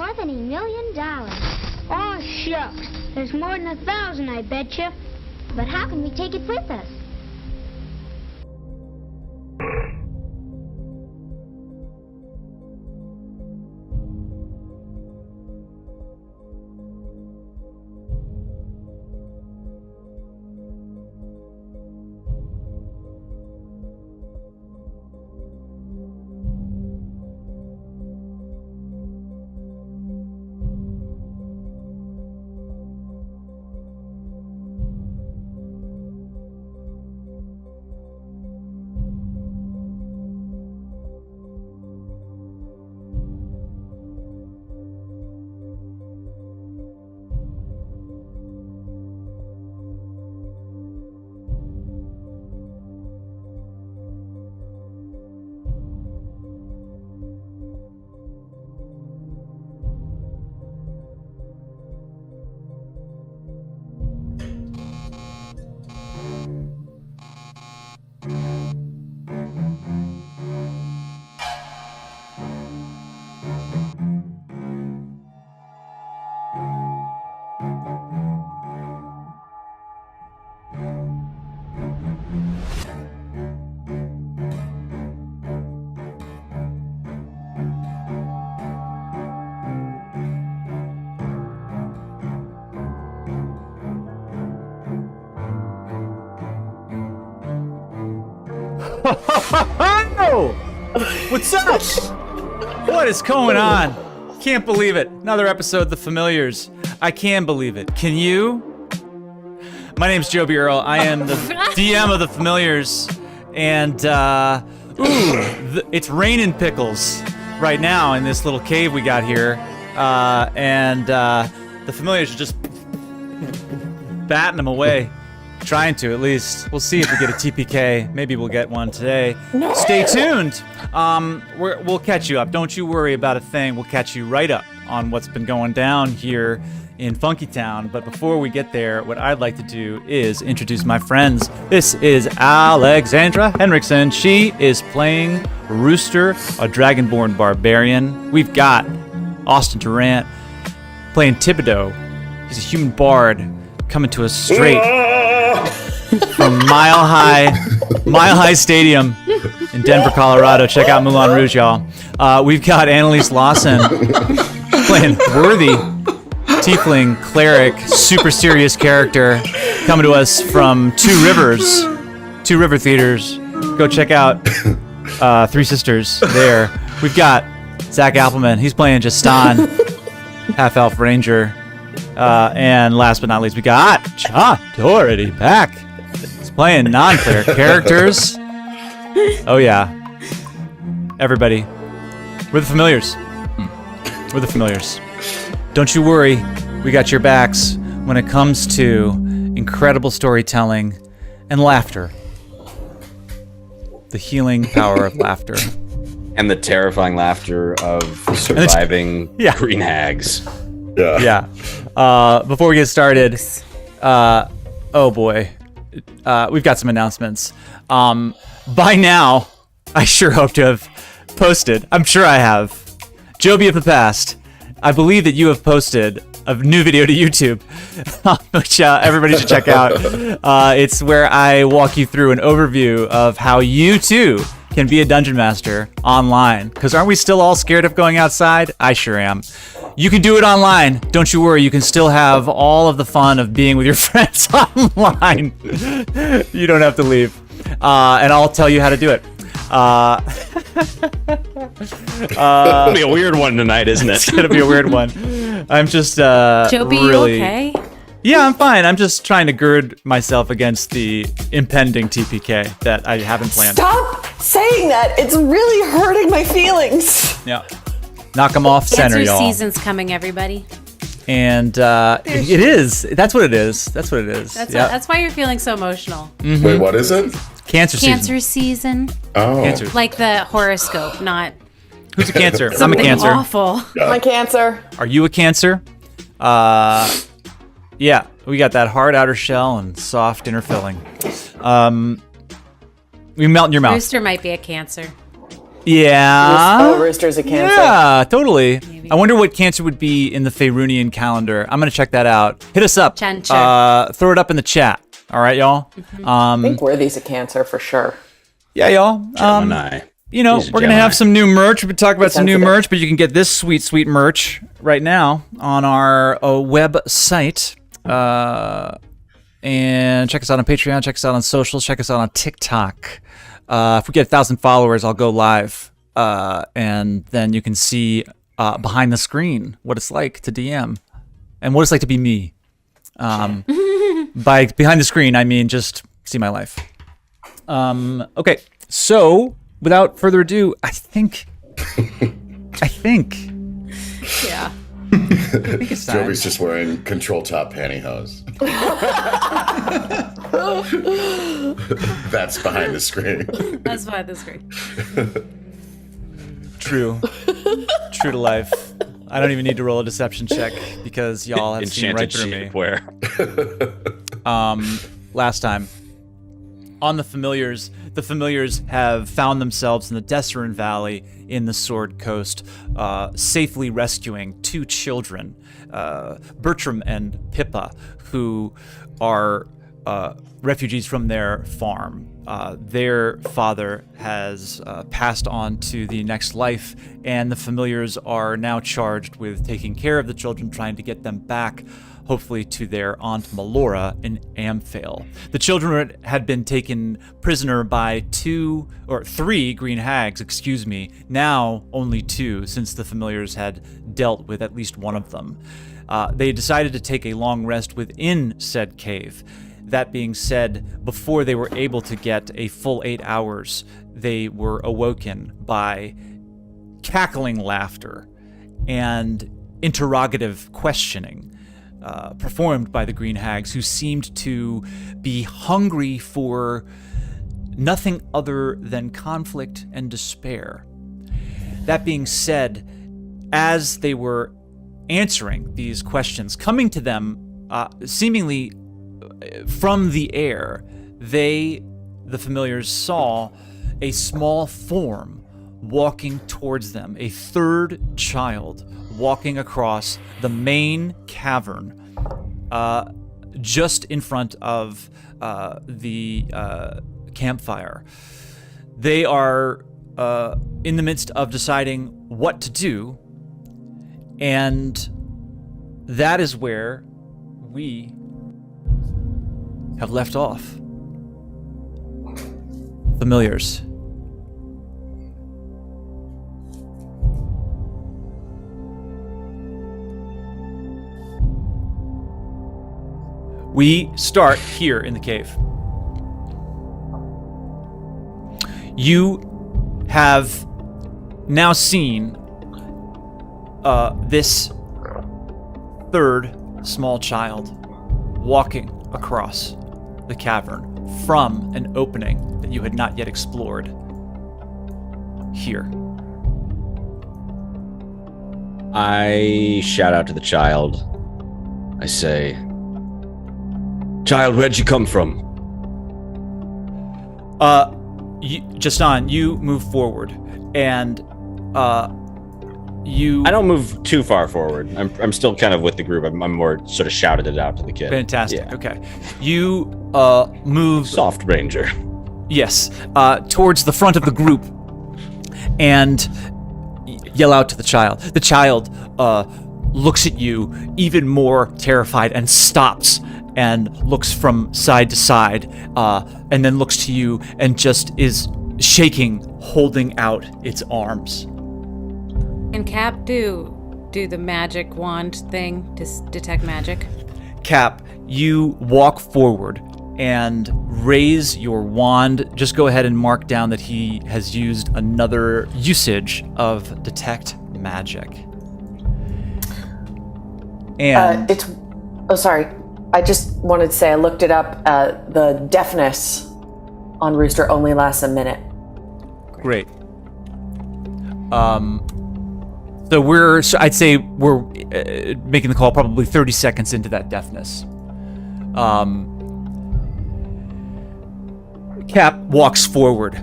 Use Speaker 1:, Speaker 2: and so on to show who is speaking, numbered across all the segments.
Speaker 1: $70 million. Oh, shucks. There's more than 1,000, I betcha. But how can we take it with us?
Speaker 2: What's up? What is going on? Can't believe it. Another episode of The Familiars. I can believe it. Can you? My name's Joby Earl. I am the DM of The Familiars. And, it's raining pickles right now in this little cave we got here. The Familiars are just batting them away. Trying to, at least. We'll see if we get a TPK. Maybe we'll get one today. No. Stay tuned. We'll catch you up. Don't you worry about a thing. We'll catch you right up on what's been going down here in Funky Town. But before we get there, what I'd like to do is introduce my friends. This is Alexandra Henriksen. She is playing Rooster, a Dragonborn Barbarian. We've got Austin Durant playing Thibodeau. He's a human bard coming to us straight from Mile High Stadium in Denver, Colorado. Check out Moulin Rouge, y'all. We've got Annalise Lawson playing Worthy, tiefling cleric, super serious character, coming to us from Two River Theaters. Go check out Three Sisters there. We've got Zach Appleman. He's playing Justin, half-elf ranger. And last but not least, we got John Doherty back. He's playing non-player characters. Oh yeah. Everybody. We're the Familiars. We're the Familiars. Don't you worry. We got your backs when it comes to incredible storytelling and laughter. The healing power of laughter.
Speaker 3: And the terrifying laughter of surviving green hags.
Speaker 2: Yeah. Before we get started, oh boy, we've got some announcements. By now, I sure hope to have posted. I'm sure I have. Joby of the past, I believe that you have posted a new video to YouTube, which everybody should check out. It's where I walk you through an overview of how you too can be a dungeon master online. Because aren't we still all scared of going outside? I sure am. You can do it online. Don't you worry. You can still have all of the fun of being with your friends online. You don't have to leave. And I'll tell you how to do it.
Speaker 3: It's gonna be a weird one tonight, isn't it?
Speaker 2: It's gonna be a weird one. I'm just
Speaker 4: Joby,
Speaker 2: really...
Speaker 4: you okay?
Speaker 2: Yeah, I'm fine. I'm just trying to gird myself against the impending TPK that I haven't planned.
Speaker 5: Stop saying that. It's really hurting my feelings.
Speaker 2: Yeah. Knock them off center,
Speaker 4: Cancer
Speaker 2: y'all.
Speaker 4: season's coming, everybody.
Speaker 2: And it is. That's what it is. That's what it is.
Speaker 4: That's why you're feeling so emotional.
Speaker 2: Mm-hmm.
Speaker 6: Wait, what is it?
Speaker 2: Cancer
Speaker 4: season.
Speaker 6: Oh.
Speaker 2: Cancer.
Speaker 4: Like the horoscope, not
Speaker 2: Who's a Cancer? I'm a
Speaker 4: something
Speaker 2: Cancer.
Speaker 4: awful.
Speaker 5: My Cancer.
Speaker 2: Are you a Cancer? Yeah, we got that hard outer shell and soft inner filling. We melt in your mouth.
Speaker 4: Rooster might be a Cancer.
Speaker 2: Yeah.
Speaker 5: Rooster's a Cancer.
Speaker 2: Yeah, totally. I wonder what Cancer would be in the Faerunian calendar. I'm gonna check that out. Hit us up.
Speaker 4: Cancer.
Speaker 2: Throw it up in the chat. All right, y'all.
Speaker 5: I think Worthy's a Cancer for sure.
Speaker 2: Yeah, y'all.
Speaker 3: Gemini.
Speaker 2: You know, we're going to have some new merch. We've been talking about some new merch, but you can get this sweet, sweet merch right now on our website. And check us out on Patreon. Check us out on socials. Check us out on TikTok. If we get 1,000 followers, I'll go live. And then you can see behind the screen what it's like to DM and what it's like to be me. By behind the screen, I mean just see my life. Okay, so... without further ado, I think.
Speaker 4: Yeah.
Speaker 2: It's time.
Speaker 6: Jovi's just wearing control top pantyhose. That's behind the screen.
Speaker 4: That's behind the screen.
Speaker 2: True to life. I don't even need to roll a deception check because y'all have seen right through me. Last time. On the familiars have found themselves in the Desserin Valley in the Sword Coast, safely rescuing 2 children, Bertram and Pippa, who are refugees from their farm. Their father has passed on to the next life, and the familiars are now charged with taking care of the children, trying to get them back, hopefully to their Aunt Melora in Amphale. The children had been taken prisoner by 3 green hags, now only 2, since the familiars had dealt with at least one of them. They decided to take a long rest within said cave. That being said, before they were able to get a full 8 hours, they were awoken by cackling laughter and interrogative questioning performed by the green hags, who seemed to be hungry for nothing other than conflict and despair. That being said, as they were answering these questions, coming to them seemingly from the air, the familiars saw a small form walking towards them, a 3rd child walking across the main cavern, just in front of the campfire. They are in the midst of deciding what to do, and that is where we have left off. Familiars. We start here in the cave. You have now seen this 3rd small child walking across the cavern from an opening that you had not yet explored here.
Speaker 3: I shout out to the child. I say, "Child, where'd you come from?"
Speaker 2: Justin, you move forward, and you...
Speaker 3: I don't move too far forward. I'm still kind of with the group. I'm more sort of shouted it out to the kid.
Speaker 2: Fantastic.
Speaker 3: Yeah.
Speaker 2: Okay. You move...
Speaker 3: Soft ranger.
Speaker 2: Yes. Towards the front of the group, and yell out to the child. The child looks at you even more terrified and stops and looks from side to side, and then looks to you and just is shaking, holding out its arms.
Speaker 4: Can Cap do the magic wand thing to detect magic?
Speaker 2: Cap, you walk forward and raise your wand. Just go ahead and mark down that he has used another usage of detect magic. And
Speaker 5: sorry. I just wanted to say I looked it up. The deafness on Rooster only lasts a minute.
Speaker 2: Great. So I'd say we're making the call probably 30 seconds into that deafness. Cap walks forward,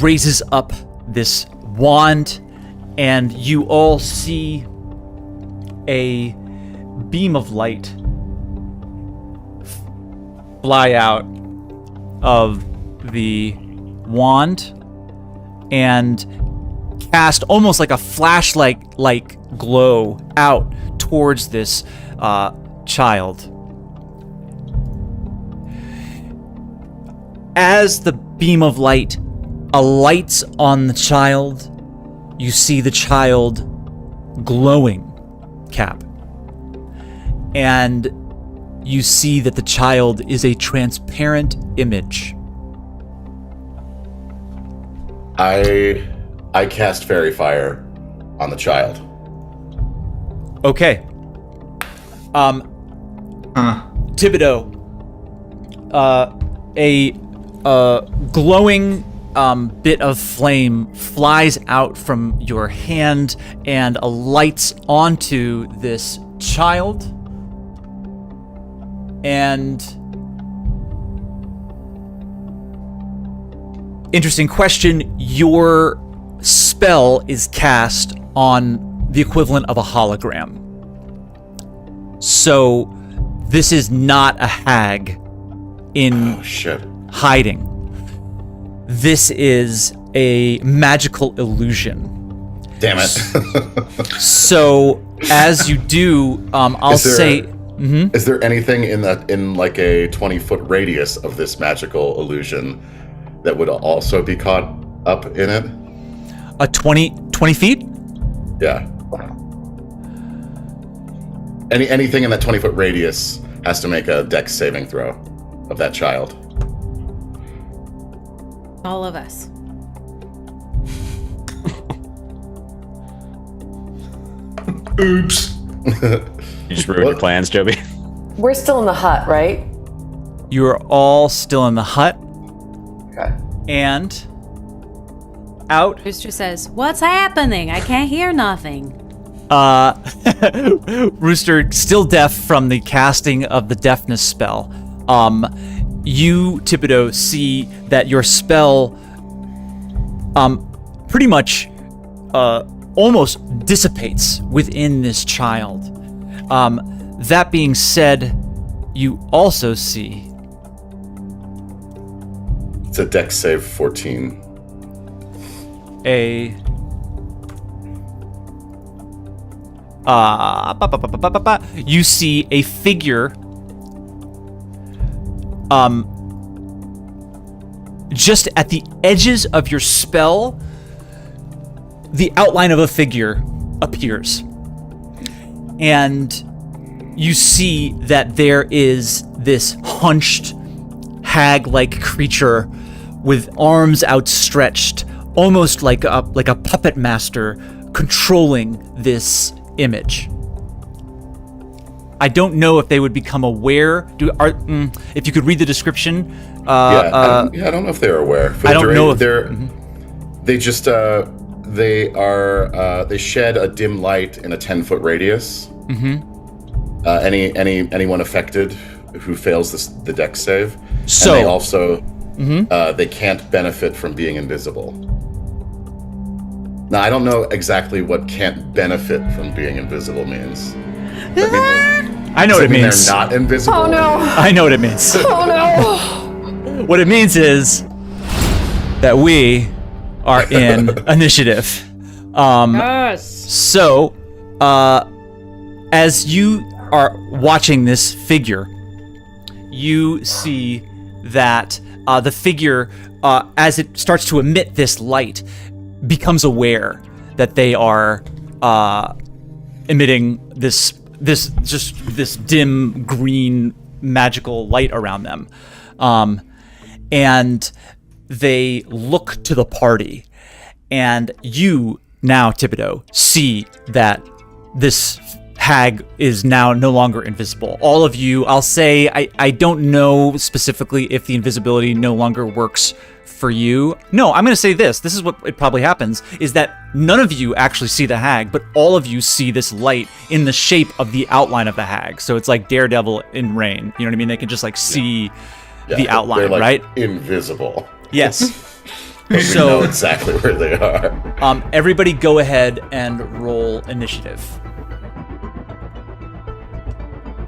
Speaker 2: raises up this wand, and you all see a beam of light fly out of the wand and cast almost like a flashlight-like glow out towards this child. As the beam of light alights on the child, you see the child glowing, Cap. And you see that the child is a transparent image.
Speaker 6: I cast fairy fire on the child.
Speaker 2: Okay. Thibodeau, a glowing bit of flame flies out from your hand and alights onto this child. And interesting question, your spell is cast on the equivalent of a hologram. So this is not a hag in hiding. This is a magical illusion.
Speaker 6: Damn it.
Speaker 2: So as you do, I'll say... Mm-hmm.
Speaker 6: Is there anything in like a 20-foot radius of this magical illusion that would also be caught up in it?
Speaker 2: A 20 feet?
Speaker 6: Yeah. Anything in that 20-foot radius has to make a dex saving throw of that child.
Speaker 4: All of us.
Speaker 6: Oops.
Speaker 3: You just ruined your plans, Joby.
Speaker 5: We're still in the hut, right?
Speaker 2: You are all still in the hut.
Speaker 5: Okay.
Speaker 2: And out.
Speaker 4: Rooster says, "What's happening? I can't hear nothing."
Speaker 2: Rooster, still deaf from the casting of the deafness spell. You, Thibodeau, see that your spell pretty much almost dissipates within this child. That being said, you also see...
Speaker 6: It's a dex save 14.
Speaker 2: You see a figure just at the edges of your spell. The outline of a figure appears, and you see that there is this hunched hag-like creature with arms outstretched, almost like a puppet master controlling this image. I don't know if they would become aware. If you could read the description.
Speaker 6: I don't know if they're aware.
Speaker 2: I don't know if
Speaker 6: they're. They just they shed a dim light in a 10-foot radius.
Speaker 2: Mm-hmm.
Speaker 6: Anyone affected who fails the dex save.
Speaker 2: So
Speaker 6: and they also they can't benefit from being invisible. Now I don't know exactly what "can't benefit from being invisible" means.
Speaker 2: I know what it means.
Speaker 6: They're not invisible.
Speaker 5: Oh no!
Speaker 2: I know what it means.
Speaker 5: Oh no!
Speaker 2: What it means is that we are in initiative.
Speaker 4: Yes.
Speaker 2: So, as you are watching this figure, you see that the figure, as it starts to emit this light, becomes aware that they are emitting this dim green magical light around them, and they look to the party, and you now, Thibodeau, see that this hag is now no longer invisible. All of you, I'll say, I don't know specifically if the invisibility no longer works for you. No, I'm going to say this. This is what it probably happens, is that none of you actually see the hag, but all of you see this light in the shape of the outline of the hag. So it's like Daredevil in rain. You know what I mean? They can just like see the outline,
Speaker 6: they're like
Speaker 2: right?
Speaker 6: Invisible.
Speaker 2: Yes.
Speaker 6: We
Speaker 2: So-
Speaker 6: know exactly where they are.
Speaker 2: Everybody go ahead and roll initiative.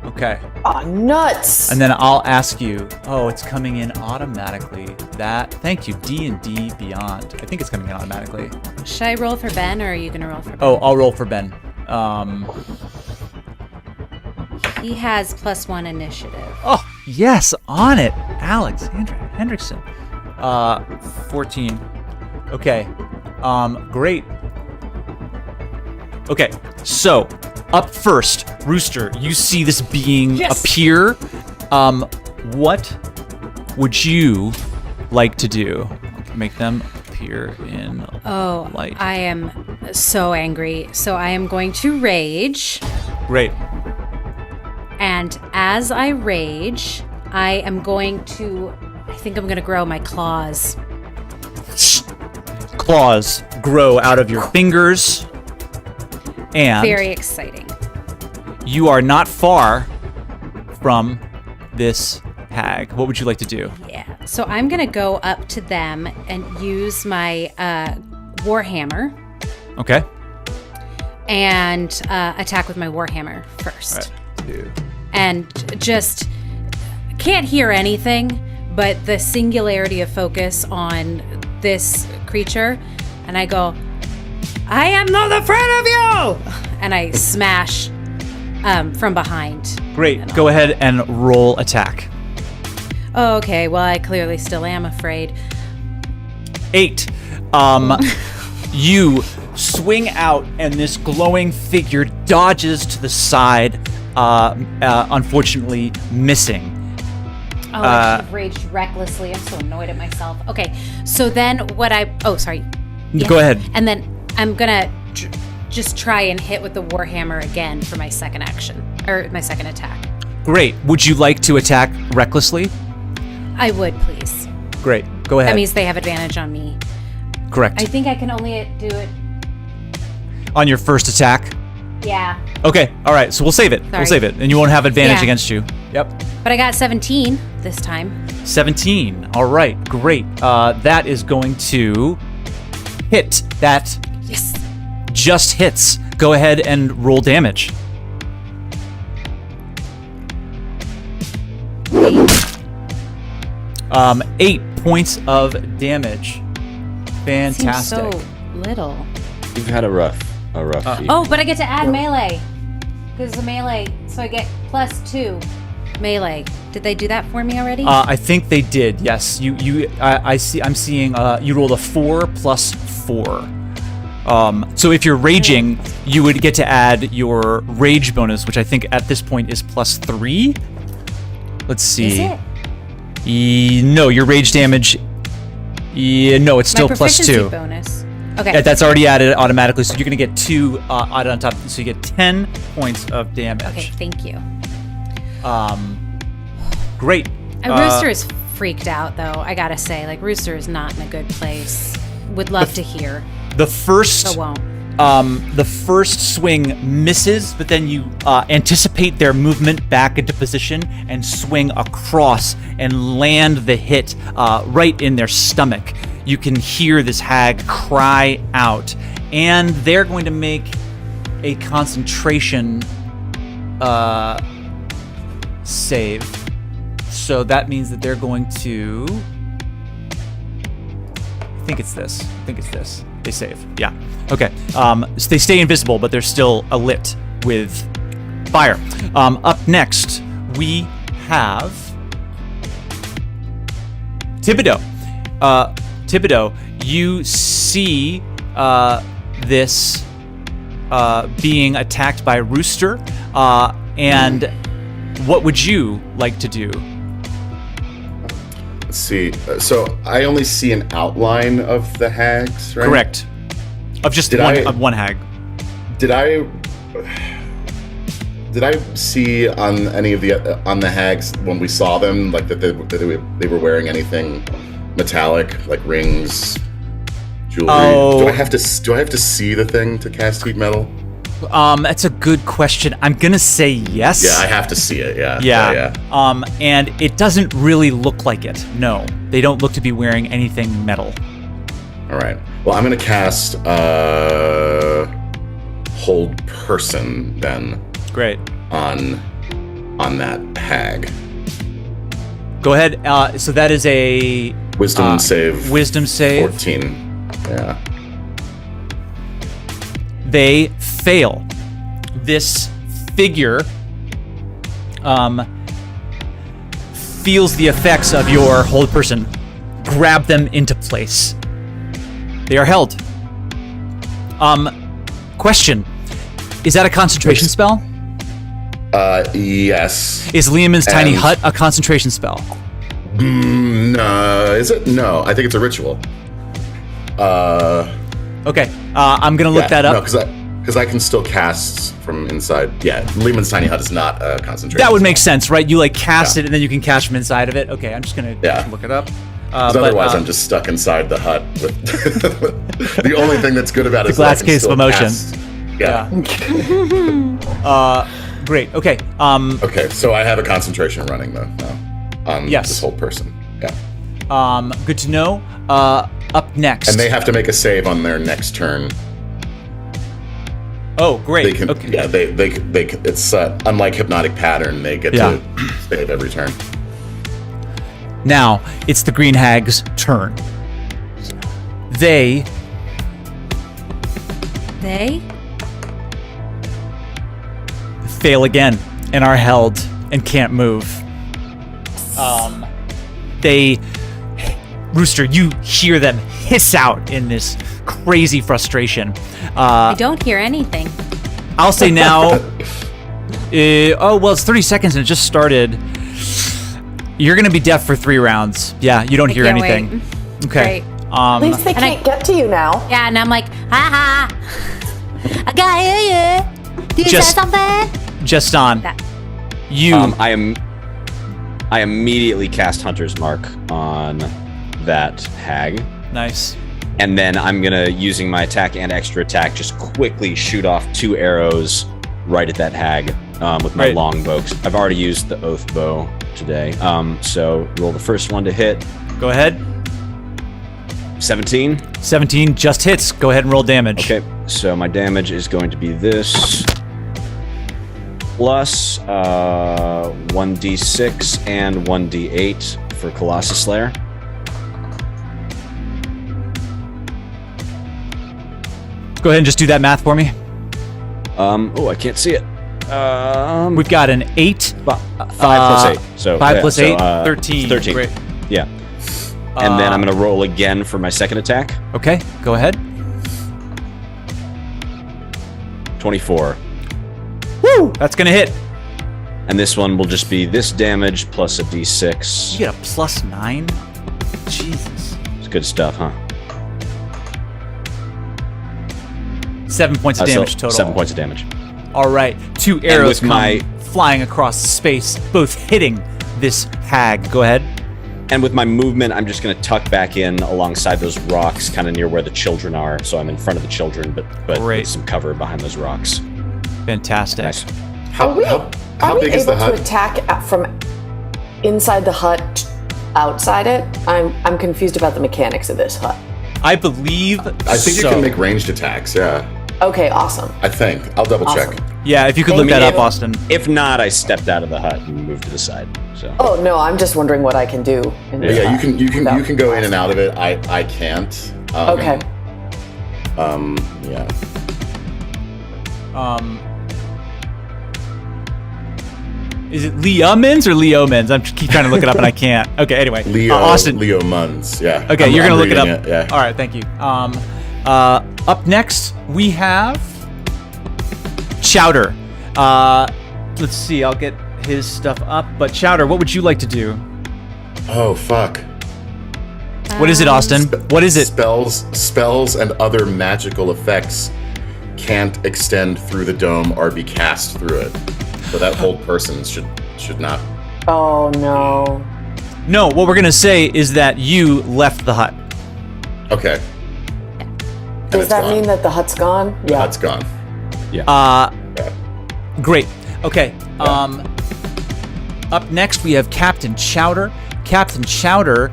Speaker 2: Okay.
Speaker 5: Oh, nuts.
Speaker 2: And then I'll ask you. Oh, it's coming in automatically. Thank you, D&D Beyond. I think it's coming in automatically.
Speaker 4: Should I roll for Ben, or are you going to roll for Ben?
Speaker 2: Oh, I'll roll for Ben.
Speaker 4: He has +1 initiative.
Speaker 2: Oh, yes, on it. Alexandra Hendrickson. 14. Okay. Great. Okay, so up first, Rooster, you see this being appear. What would you like to do? Make them appear in light.
Speaker 4: I am so angry. So I am going to rage.
Speaker 2: Great.
Speaker 4: And as I rage, I am going to... I think I'm going to grow my claws.
Speaker 2: Claws grow out of your fingers. And
Speaker 4: Very exciting.
Speaker 2: you are not far from this hag. What would you like to do?
Speaker 4: Yeah. So I'm going to go up to them and use my warhammer
Speaker 2: Okay.
Speaker 4: and attack with my warhammer first.
Speaker 2: All right. 2.
Speaker 4: And just can't hear anything, but the singularity of focus on this creature, and I go, I am not afraid of you! And I smash from behind.
Speaker 2: Great. Go ahead and roll attack.
Speaker 4: Oh, okay, well, I clearly still am afraid.
Speaker 2: 8. You swing out, and this glowing figure dodges to the side, unfortunately missing.
Speaker 4: Oh, I should have raged recklessly. I'm so annoyed at myself. Okay, so then what oh, sorry. Yeah.
Speaker 2: Go ahead.
Speaker 4: And then I'm gonna just try and hit with the warhammer again for my second action, or my second attack.
Speaker 2: Great. Would you like to attack recklessly?
Speaker 4: I would, please.
Speaker 2: Great. Go ahead.
Speaker 4: That means they have advantage on me.
Speaker 2: Correct.
Speaker 4: I think I can only do it.
Speaker 2: On your first attack?
Speaker 4: Yeah.
Speaker 2: Okay. All right. So we'll save it. We'll
Speaker 4: Sorry.
Speaker 2: save it. And you won't have advantage
Speaker 4: Yeah.
Speaker 2: against you. Yep.
Speaker 4: But I got 17 this time.
Speaker 2: 17. All right. Great. That is going to hit. That
Speaker 4: Yes.
Speaker 2: just hits. Go ahead and roll damage. 8 points of damage. Fantastic.
Speaker 4: Seems so little.
Speaker 3: You've had a rough evening.
Speaker 4: Oh, but I get to add melee. Because it's a melee, so I get +2 melee. Did they do that for me already?
Speaker 2: I think they did. Yes. I'm seeing. You rolled a 4 plus 4. So if you're raging, you would get to add your rage bonus, which I think at this point is +3. Let's see.
Speaker 4: Is it?
Speaker 2: No, your rage damage. No, it's still
Speaker 4: My proficiency
Speaker 2: +2.
Speaker 4: bonus. Okay.
Speaker 2: Yeah, that's already added automatically, so you're gonna get 2 added on top, so you get 10 points of damage.
Speaker 4: Okay, thank you.
Speaker 2: Great.
Speaker 4: Rooster is freaked out, though, I gotta say. Like, Rooster is not in a good place. Would love to hear,
Speaker 2: The first.
Speaker 4: but won't.
Speaker 2: The first swing misses, but then you anticipate their movement back into position and swing across and land the hit right in their stomach. You can hear this hag cry out, and they're going to make a concentration save. So that means that they're going to... I think it's this. They save. Yeah. Okay. So they stay invisible, but they're still alit with fire. Up next, we have Thibodeau. Thibodeau, you see this being attacked by Rooster, and what would you like to do?
Speaker 6: Let's see. So I only see an outline of the hags, right?
Speaker 2: Correct. Of just one hag.
Speaker 6: Did I see on any of the hags when we saw them, like that they were wearing anything metallic, like rings, jewelry?
Speaker 2: Oh.
Speaker 6: Do I have to see the thing to cast heat metal?
Speaker 2: That's a good question. I'm gonna say yes.
Speaker 6: Yeah, I have to see it. Yeah.
Speaker 2: Yeah. And it doesn't really look like it. No, they don't look to be wearing anything metal.
Speaker 6: All right. Well, I'm gonna cast hold person then.
Speaker 2: Great.
Speaker 6: On that hag.
Speaker 2: Go ahead. So that is a
Speaker 6: Wisdom save.
Speaker 2: Wisdom save.
Speaker 6: 14. Yeah.
Speaker 2: They fail. This figure feels the effects of your hold person. Grab them into place. They are held. Question. Is that a concentration spell?
Speaker 6: Yes.
Speaker 2: Is Liamon's tiny hut a concentration spell?
Speaker 6: No. Is it? No. I think it's a ritual.
Speaker 2: Okay. I'm gonna look that up.
Speaker 6: No, because I can still cast from inside. Yeah. Liamon's tiny hut is not a concentration.
Speaker 2: That would make sense, right? You like cast it and then you can cast from inside of it. Okay. I'm just gonna look it up.
Speaker 6: Otherwise, I'm just stuck inside the hut with the only thing that's good about it is
Speaker 2: glass
Speaker 6: that I can
Speaker 2: case of
Speaker 6: still
Speaker 2: emotion.
Speaker 6: cast.
Speaker 2: Great. Okay.
Speaker 6: Okay. So I have a concentration running though now on this whole person. Yeah.
Speaker 2: Good to know. Up next.
Speaker 6: And they have to make a save on their next turn.
Speaker 2: Oh, great.
Speaker 6: They can.
Speaker 2: Okay.
Speaker 6: Yeah. They. It's unlike hypnotic pattern. They get to save every turn.
Speaker 2: Now it's the Green Hag's turn. They fail again and are held and can't move. Rooster, you hear them hiss out in this crazy frustration.
Speaker 4: I don't hear anything.
Speaker 2: I'll say now. It's 30 seconds and it just started. You're gonna be deaf for 3 rounds. Yeah, you don't hear
Speaker 4: can't
Speaker 2: anything.
Speaker 4: wait.
Speaker 2: Okay.
Speaker 4: Great.
Speaker 5: At least they can't get to you now.
Speaker 4: Yeah, and I'm like, ha. I gotta hear you. Do you say something?
Speaker 2: Just on. You.
Speaker 3: I immediately cast Hunter's Mark on that hag.
Speaker 2: Nice.
Speaker 3: And then I'm gonna, using my attack and extra attack, just quickly shoot off 2 arrows right at that hag with my long bow. I've already used the oath bow today. So roll the first one to hit.
Speaker 2: Go ahead.
Speaker 3: 17.
Speaker 2: 17 just hits. Go ahead and roll damage.
Speaker 3: Okay, so my damage is going to be this plus 1d6 and 1d8 for Colossus Slayer.
Speaker 2: Go ahead and just do that math for me.
Speaker 3: I can't see it.
Speaker 2: We've got an 8.
Speaker 3: 5 plus 8. So
Speaker 2: 5 plus 8, 13.
Speaker 3: 13.
Speaker 2: Great.
Speaker 3: Yeah. And then I'm going to roll again for my second attack.
Speaker 2: Okay, go ahead.
Speaker 3: 24.
Speaker 2: Woo! That's going to hit.
Speaker 3: And this one will just be this damage plus a d6.
Speaker 2: You get a +9? Jesus.
Speaker 3: It's good stuff, huh?
Speaker 2: 7 points of damage total.
Speaker 3: 7 points of damage.
Speaker 2: All right. 2 arrows come flying across space, both hitting this hag. Go ahead.
Speaker 3: And with my movement, I'm just going to tuck back in alongside those rocks, kind of near where the children are. So I'm in front of the children, but with some cover behind those rocks.
Speaker 2: Fantastic.
Speaker 3: Nice.
Speaker 6: How big is the hut?
Speaker 5: Are we able to attack from inside the hut, outside it? I'm confused about the mechanics of this hut.
Speaker 2: I believe
Speaker 6: I think you can make ranged attacks, yeah.
Speaker 5: Okay, awesome.
Speaker 6: I think. I'll double check.
Speaker 2: Yeah, if you could look that up, Austin.
Speaker 3: If not, I stepped out of the hut and moved to the side. So.
Speaker 5: Oh no, I'm just wondering what I can do.
Speaker 6: Yeah, you can go in and out of it. I can't.
Speaker 5: Okay.
Speaker 6: Yeah.
Speaker 2: Is it Leomans or Leomans? I keep trying to look it up and I can't. Okay, anyway. Austin.
Speaker 6: Leo Muns, yeah.
Speaker 2: Okay, you're going to look it up.
Speaker 6: Yeah.
Speaker 2: All right, thank you. Up next, we have Chowder. Let's see, I'll get his stuff up. But Chowder, what would you like to do?
Speaker 6: Oh, fuck.
Speaker 2: What is it, Austin? What is it?
Speaker 6: Spells and other magical effects can't extend through the dome or be cast through it. So that whole person should not.
Speaker 5: Oh no.
Speaker 2: No, what we're gonna say is that you left the hut.
Speaker 6: Okay.
Speaker 5: Does that mean that the hut's gone?
Speaker 6: The hut's gone.
Speaker 3: Yeah.
Speaker 2: Great. Okay. Up next we have Captain Chowder. Captain Chowder,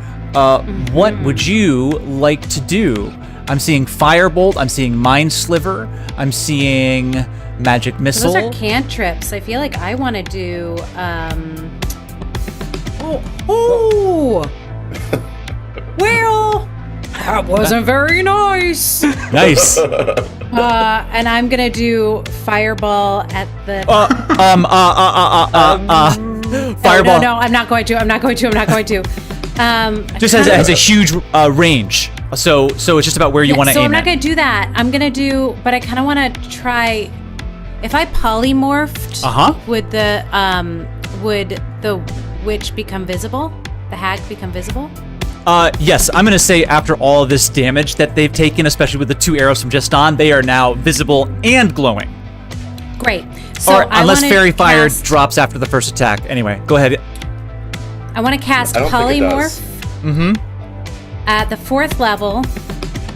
Speaker 2: what would you like to do? I'm seeing Firebolt. I'm seeing Mind Sliver. I'm seeing Magic Missile.
Speaker 4: Those are cantrips. I feel like I want to do. Oh! Well, that wasn't very nice.
Speaker 2: Nice.
Speaker 4: And I'm gonna do Fireball at the.
Speaker 2: Fireball.
Speaker 4: No, I'm not going to.
Speaker 2: Just has a huge range. So it's just about where you want to
Speaker 4: so
Speaker 2: aim
Speaker 4: I'm not
Speaker 2: at.
Speaker 4: going to do that. I'm going to do, but I kind of want to try. If I polymorphed, would the witch become visible? The hag become visible?
Speaker 2: Yes, I'm gonna say after all of this damage that they've taken, especially with the 2 arrows from just on, they are now visible and glowing.
Speaker 4: Great. So
Speaker 2: unless Fairy Fire drops after the first attack. Anyway, go ahead.
Speaker 4: I want to cast Polymorph. At the 4th level.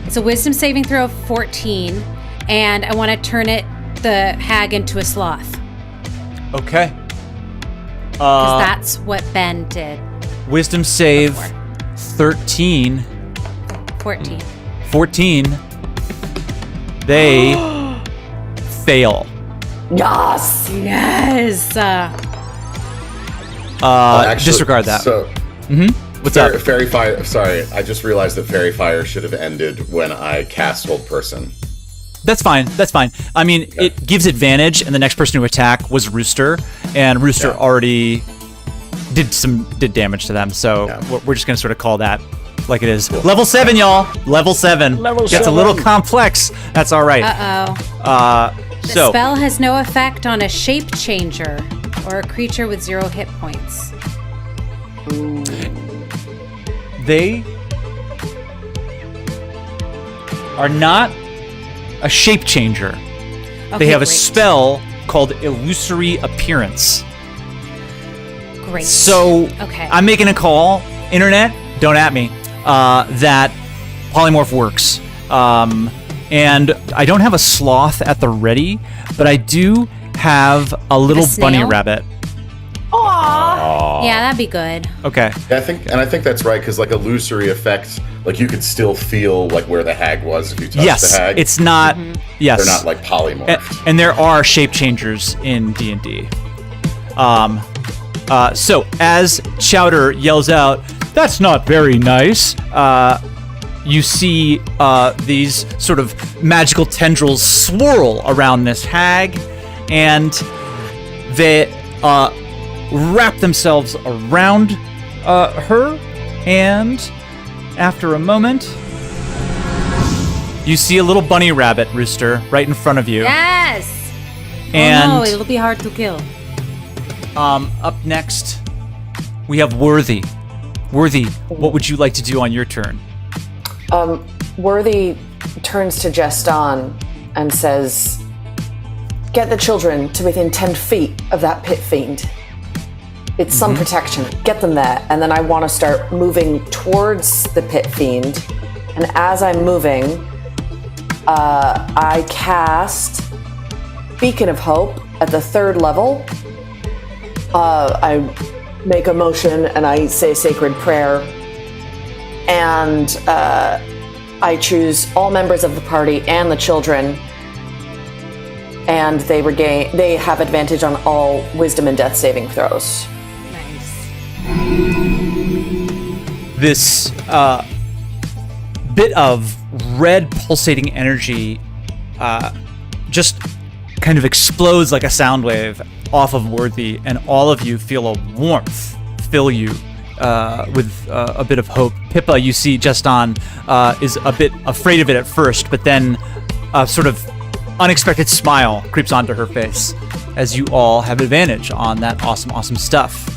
Speaker 4: It's a Wisdom saving throw of 14, and I want to turn the hag into a sloth.
Speaker 2: Okay.
Speaker 4: Because that's what Ben did.
Speaker 2: Wisdom save 13.
Speaker 4: 14.
Speaker 2: 14. They fail.
Speaker 5: Yes.
Speaker 4: Yes.
Speaker 6: Actually,
Speaker 2: disregard that.
Speaker 6: So,
Speaker 2: What's up?
Speaker 6: Fairy Fire. Sorry, I just realized that Fairy Fire should have ended when I cast Hold Person.
Speaker 2: That's fine. I mean, it gives advantage, and the next person to attack was Rooster, and Rooster already did damage to them. So we're just gonna sort of call that like it is. Cool. Level 7, y'all. Level 7. It's a little complex. That's all right.
Speaker 4: The spell has no effect on a shape changer or a creature with 0 hit points.
Speaker 2: They are not a shape changer. They have a spell called Illusory Appearance.
Speaker 4: Great.
Speaker 2: So I'm making a call, internet, don't at me, that polymorph works. And I don't have a sloth at the ready, but I do have a little bunny rabbit.
Speaker 4: Aww. Yeah, that'd be good.
Speaker 2: Okay.
Speaker 6: I think that's right, because like illusory effects, like you could still feel like where the hag was if you touched the hag.
Speaker 2: It's not. Yes,
Speaker 6: they're not like polymorphed.
Speaker 2: And there are shape changers in D&D. So as Chowder yells out, "That's not very nice," you see these sort of magical tendrils swirl around this hag, and they wrap themselves around her, and after a moment, you see a little bunny rabbit, Rooster, right in front of you.
Speaker 4: Yes!
Speaker 2: And
Speaker 4: it'll be hard to kill.
Speaker 2: Up next, we have Worthy. Worthy, what would you like to do on your turn?
Speaker 5: Worthy turns to Jeston and says, "Get the children to within 10 feet of that pit fiend. It's some protection. Get them there." And then I want to start moving towards the pit fiend. And as I'm moving, I cast Beacon of Hope at the 3rd level. I make a motion and I say sacred prayer. And I choose all members of the party and the children. And they have advantage on all wisdom and death saving throws.
Speaker 2: This bit of red pulsating energy just kind of explodes like a sound wave off of Worthy, and all of you feel a warmth fill you with a bit of hope. Pippa, you see Jeston is a bit afraid of it at first, but then a sort of unexpected smile creeps onto her face as you all have advantage on that awesome stuff.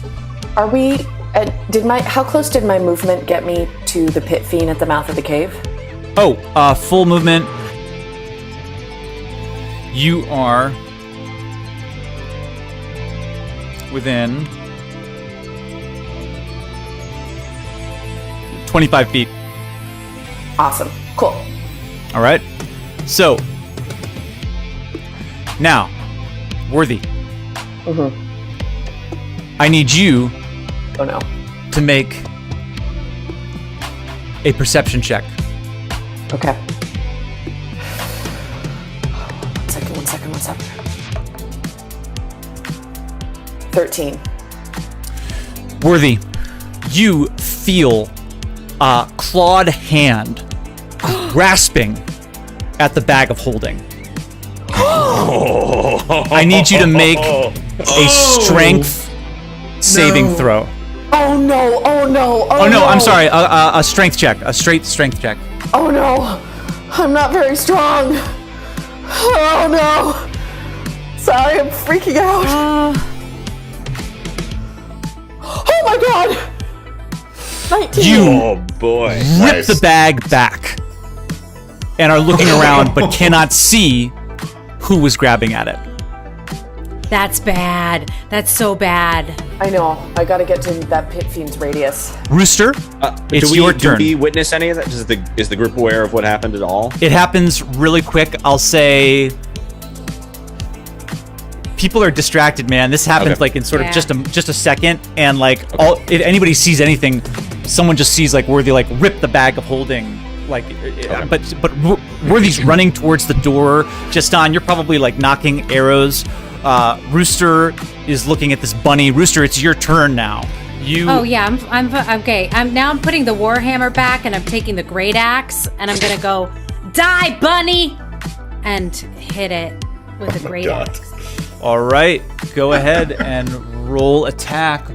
Speaker 5: Are we? How close did my movement get me to the pit fiend at the mouth of the cave?
Speaker 2: Full movement. You are within 25 feet.
Speaker 5: Awesome. Cool.
Speaker 2: All right. So now, Worthy. I need you to make a perception check.
Speaker 5: Okay. What's up? 13.
Speaker 2: Worthy, you feel a clawed hand grasping at the bag of holding. I need you to make a strength saving throw.
Speaker 5: Oh no, oh no,
Speaker 2: Oh no, I'm sorry, a strength check, a straight strength check.
Speaker 5: Oh no, I'm not very strong. Oh no. Sorry, I'm freaking out. Oh my god! 19.
Speaker 2: You
Speaker 3: Oh boy.
Speaker 2: rip the bag back and are looking around but cannot see who was grabbing at it.
Speaker 4: That's bad. That's so bad.
Speaker 5: I know. I gotta get to that pit fiend's radius.
Speaker 2: Rooster, it's your turn.
Speaker 3: Do we witness any of that? Is the group aware of what happened at all?
Speaker 2: It happens really quick. I'll say people are distracted, man. This happens like in sort of just a second, and like if anybody sees anything, someone just sees like Worthy like rip the bag of holding. Like, but Worthy's running towards the door. Justin, you're probably like knocking arrows. Rooster is looking at this bunny. Rooster, it's your turn now.
Speaker 4: Oh yeah, I'm okay. I'm putting the warhammer back, and I'm taking the great axe, and I'm gonna go die, bunny, and hit it with a great axe.
Speaker 2: All right, go ahead and roll attack.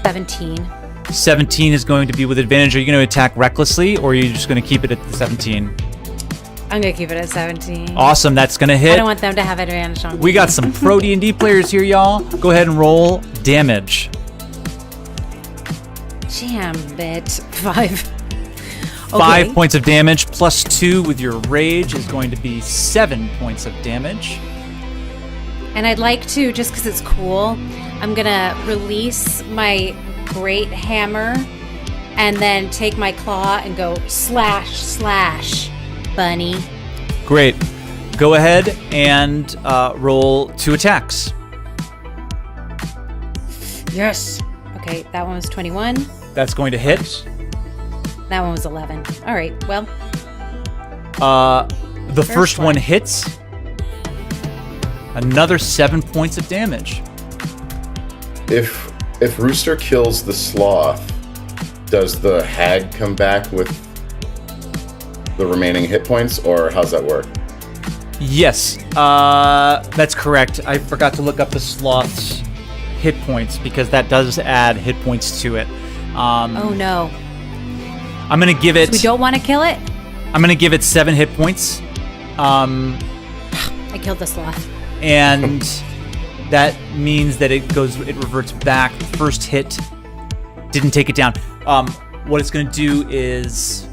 Speaker 4: 17.
Speaker 2: 17 is going to be with advantage. Are you going to attack recklessly, or are you just going to keep it at the 17?
Speaker 4: I'm gonna keep it at 17.
Speaker 2: Awesome, that's going to hit.
Speaker 4: I don't want them to have advantage on me.
Speaker 2: We got some pro D&D players here, y'all. Go ahead and roll damage.
Speaker 4: Jam bit. 5.
Speaker 2: 5 points of damage plus 2 with your rage is going to be 7 points of damage.
Speaker 4: And I'd like to, just because it's cool, I'm gonna release my great hammer and then take my claw and go slash, slash, bunny.
Speaker 2: Great. Go ahead and roll 2 attacks.
Speaker 4: Yes. Okay, that one was 21.
Speaker 2: That's going to hit.
Speaker 4: That one was 11. All right, well.
Speaker 2: The first one hits. Another 7 points of damage.
Speaker 6: If Rooster kills the sloth, does the hag come back with the remaining hit points, or how's that work?
Speaker 2: Yes, that's correct. I forgot to look up the sloth's hit points because that does add hit points to it.
Speaker 4: Oh no.
Speaker 2: I'm gonna give it.
Speaker 4: So we don't want to kill it?
Speaker 2: I'm gonna give it 7 hit points.
Speaker 4: I killed the sloth.
Speaker 2: And that means that it reverts back. The first hit didn't take it down. What it's gonna do is,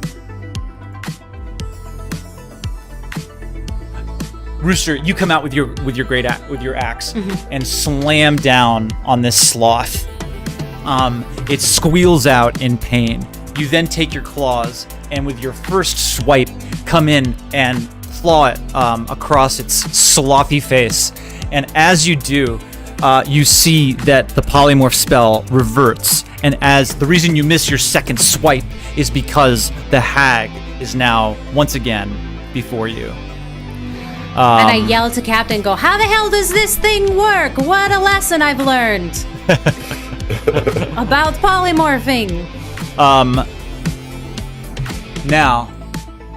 Speaker 2: Rooster, you come out with your axe and slam down on this sloth. It squeals out in pain. You then take your claws and with your first swipe come in and claw it across its slothy face. And as you do, you see that the polymorph spell reverts. And as the reason you miss your second swipe is because the hag is now once again before you.
Speaker 4: And I yell to Captain, go, how the hell does this thing work? What a lesson I've learned about polymorphing.
Speaker 2: Now,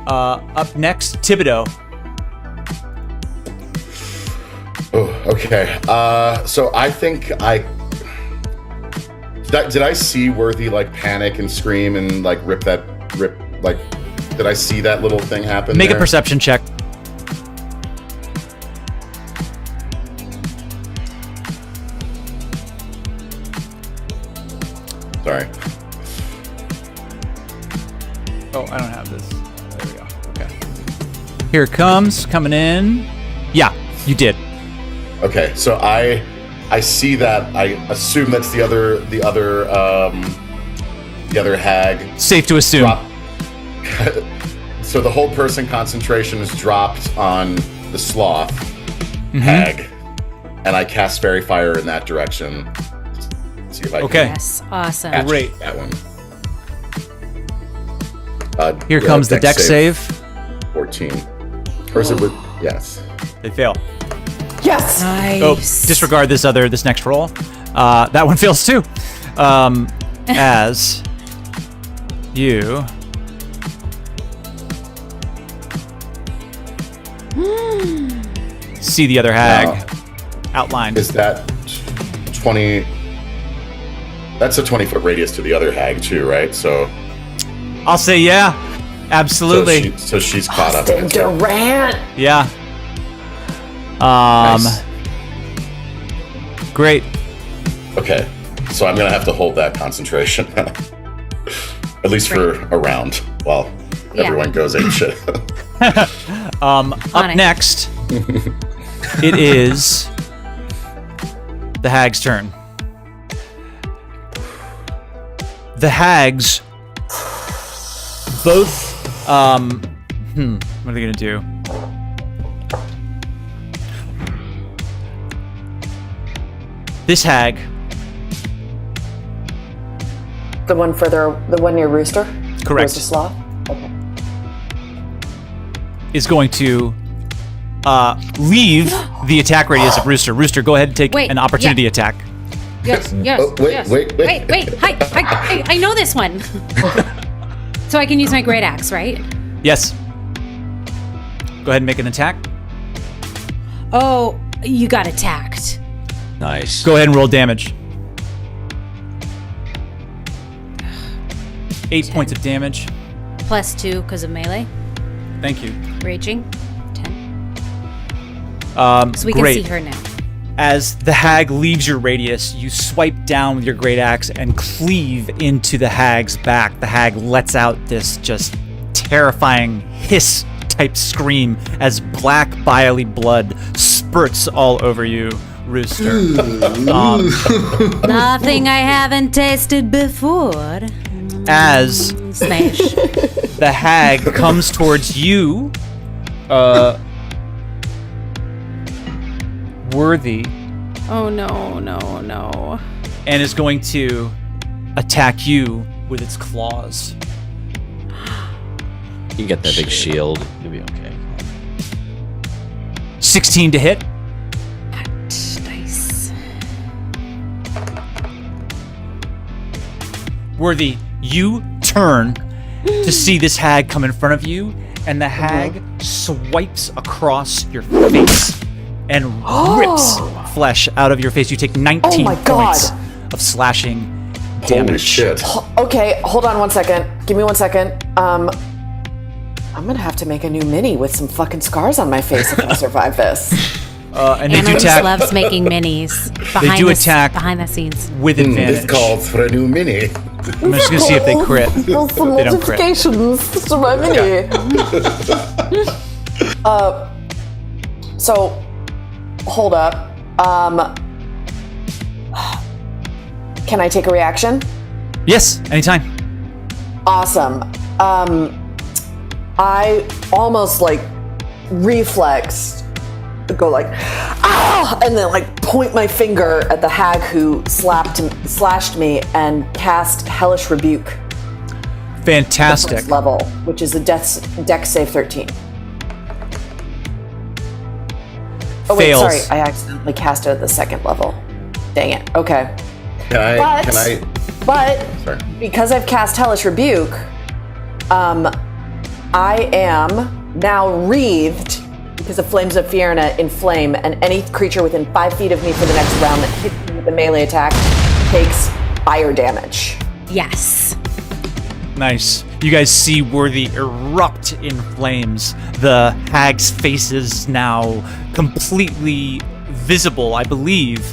Speaker 2: up next, Thibodeau.
Speaker 6: Oh, okay. So I think did I see Worthy like panic and scream and like rip? Did I see that little thing happen?
Speaker 2: Make
Speaker 6: there?
Speaker 2: a perception check.
Speaker 6: Sorry.
Speaker 2: Oh, I don't have this. There we go. Okay. Here it comes, coming in. Yeah, you did.
Speaker 6: Okay, so I see that. I assume that's the other hag.
Speaker 2: Safe to assume.
Speaker 6: So the whole person concentration is dropped on the sloth hag, and I cast Fairy Fire in that direction. See if I can
Speaker 4: Yes, awesome.
Speaker 6: catch
Speaker 2: Great.
Speaker 6: that one.
Speaker 2: Here comes the dex save.
Speaker 6: 14. Or is it with... Yes.
Speaker 2: They fail.
Speaker 5: Yes.
Speaker 4: Nice.
Speaker 2: Oh, disregard this next roll. That one fails too. As you see the other hag outlined.
Speaker 6: Is that 20? That's a 20-foot radius to the other hag too, right? So
Speaker 2: I'll say yeah, absolutely.
Speaker 6: So she's caught up.
Speaker 5: Austin Durant.
Speaker 2: Yeah.
Speaker 6: Nice.
Speaker 2: Great.
Speaker 6: Okay, so I'm gonna have to hold that concentration, at least for a round, while everyone goes ape shit.
Speaker 2: Up next, it is the hag's turn. The hags both. What are they gonna do? This hag.
Speaker 5: The one near Rooster?
Speaker 2: Correct.
Speaker 5: Rooster Sloth? Okay.
Speaker 2: Is going to leave the attack radius of Rooster. Rooster, go ahead and take
Speaker 4: Wait,
Speaker 2: an opportunity
Speaker 4: yeah.
Speaker 2: attack.
Speaker 4: Yes.
Speaker 6: Oh, wait.
Speaker 4: Hi. I know this one. So I can use my great axe, right?
Speaker 2: Yes. Go ahead and make an attack.
Speaker 4: Oh, you got attacked.
Speaker 3: Nice.
Speaker 2: Go ahead and roll damage. 8 points of damage.
Speaker 4: +2 because of melee.
Speaker 2: Thank you.
Speaker 4: Raging. 10. So we
Speaker 2: great.
Speaker 4: can see her now.
Speaker 2: As the hag leaves your radius, you swipe down with your great axe and cleave into the hag's back. The hag lets out this just terrifying hiss-type scream as black, biley blood spurts all over you, Rooster.
Speaker 4: Nothing I haven't tasted before.
Speaker 2: As
Speaker 4: Smash.
Speaker 2: the hag comes towards you, Worthy,
Speaker 4: Oh no.
Speaker 2: and is going to attack you with its claws.
Speaker 3: You get that big shield. You'll be okay.
Speaker 2: 16 to hit.
Speaker 4: Nice.
Speaker 2: Worthy, you turn to see this hag come in front of you, and the hag swipes across your face and rips flesh out of your face. You take 19
Speaker 5: my
Speaker 2: points
Speaker 5: God.
Speaker 2: of slashing
Speaker 6: Holy
Speaker 2: damage.
Speaker 6: shit!
Speaker 5: Okay, hold on 1 second. Give me 1 second. I'm gonna have to make a new mini with some fucking scars on my face if I survive this.
Speaker 2: And they do
Speaker 4: Annalise
Speaker 2: attack
Speaker 4: loves making minis.
Speaker 2: do attack
Speaker 4: behind the scenes.
Speaker 2: with
Speaker 6: This
Speaker 2: advantage.
Speaker 6: calls for a new mini.
Speaker 2: I'm just gonna see if they crit.
Speaker 5: There's some
Speaker 2: They don't crit.
Speaker 5: modifications to my mini. So, hold up. Can I take a reaction?
Speaker 2: Yes, anytime.
Speaker 5: Awesome. I almost like reflexed, go like, ah, and then like point my finger at the hag who slashed me and cast Hellish Rebuke.
Speaker 2: Fantastic.
Speaker 5: First level, which is a dex save 13. Oh wait,
Speaker 2: Fails.
Speaker 5: sorry, I accidentally cast it at the second level. Dang it. Okay.
Speaker 6: Can I?
Speaker 5: But
Speaker 6: Sorry.
Speaker 5: because I've cast Hellish Rebuke, I am now wreathed because of Flames of Fierna in flame, and any creature within 5 feet of me for the next round that hits me with a melee attack takes fire damage.
Speaker 4: Yes.
Speaker 2: Nice. You guys see Worthy erupt in flames. The hag's face is now completely visible, I believe,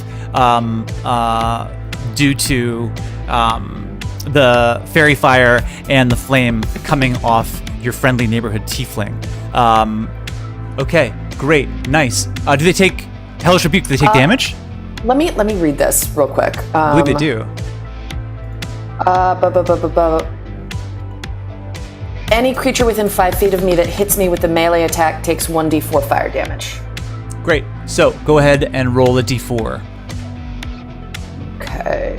Speaker 2: due to the fairy fire and the flame coming off your friendly neighborhood tiefling. Okay, great, nice. Do they take Hellish Rebuke? Do they take damage?
Speaker 5: Let me read this real quick.
Speaker 2: I believe they do.
Speaker 5: Any creature within 5 feet of me that hits me with a melee attack takes 1d4 fire damage.
Speaker 2: Great. So go ahead and roll a d4.
Speaker 5: Okay.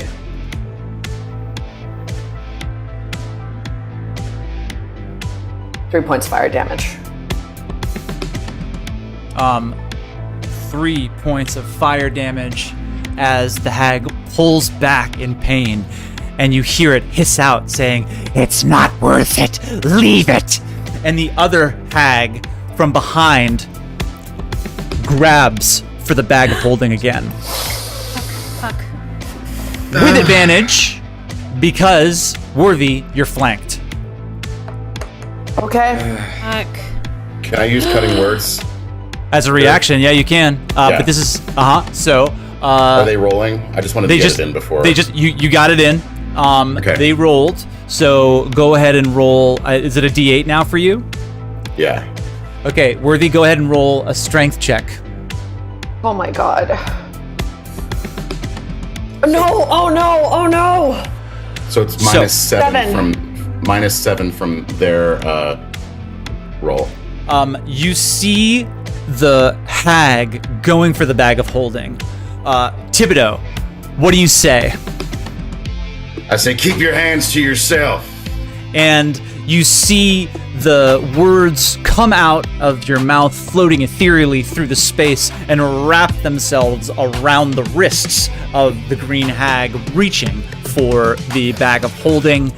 Speaker 5: Three points fire damage.
Speaker 2: 3 points of fire damage as the hag pulls back in pain, and you hear it hiss out saying, "It's not worth it, leave it." And the other hag from behind grabs for the bag of holding again.
Speaker 4: Fuck.
Speaker 2: With advantage, because, Worthy, you're flanked.
Speaker 5: Okay.
Speaker 4: Fuck.
Speaker 6: Can I use cutting words?
Speaker 2: As a reaction, yeah, you can.
Speaker 6: Yeah.
Speaker 2: But this is, so...
Speaker 6: Are they rolling? I just wanted to get it in before.
Speaker 2: You got it in.
Speaker 6: Okay.
Speaker 2: They rolled, so go ahead and roll. Is it a D8 now for you?
Speaker 6: Yeah.
Speaker 2: Okay, Worthy, go ahead and roll a strength check.
Speaker 5: Oh my god. No! Oh no! Oh no!
Speaker 6: So it's minus seven from their roll.
Speaker 2: You see the hag going for the bag of holding. Thibodeau, what do you say?
Speaker 6: I say, keep your hands to yourself.
Speaker 2: And you see the words come out of your mouth, floating ethereally through the space and wrap themselves around the wrists of the green hag, reaching for the bag of holding.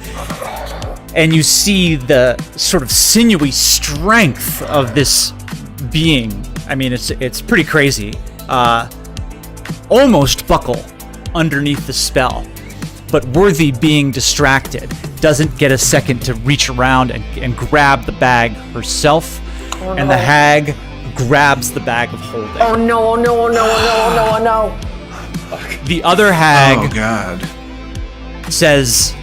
Speaker 2: And you see the sort of sinewy strength of this being. I mean, it's pretty crazy. Almost buckle underneath the spell. But Worthy, being distracted, doesn't get a second to reach around and grab the bag herself.
Speaker 5: Oh,
Speaker 2: and the hag grabs the bag of holding.
Speaker 5: Oh no! No! No! No! No! No!
Speaker 2: The other hag
Speaker 7: Oh god.
Speaker 2: says,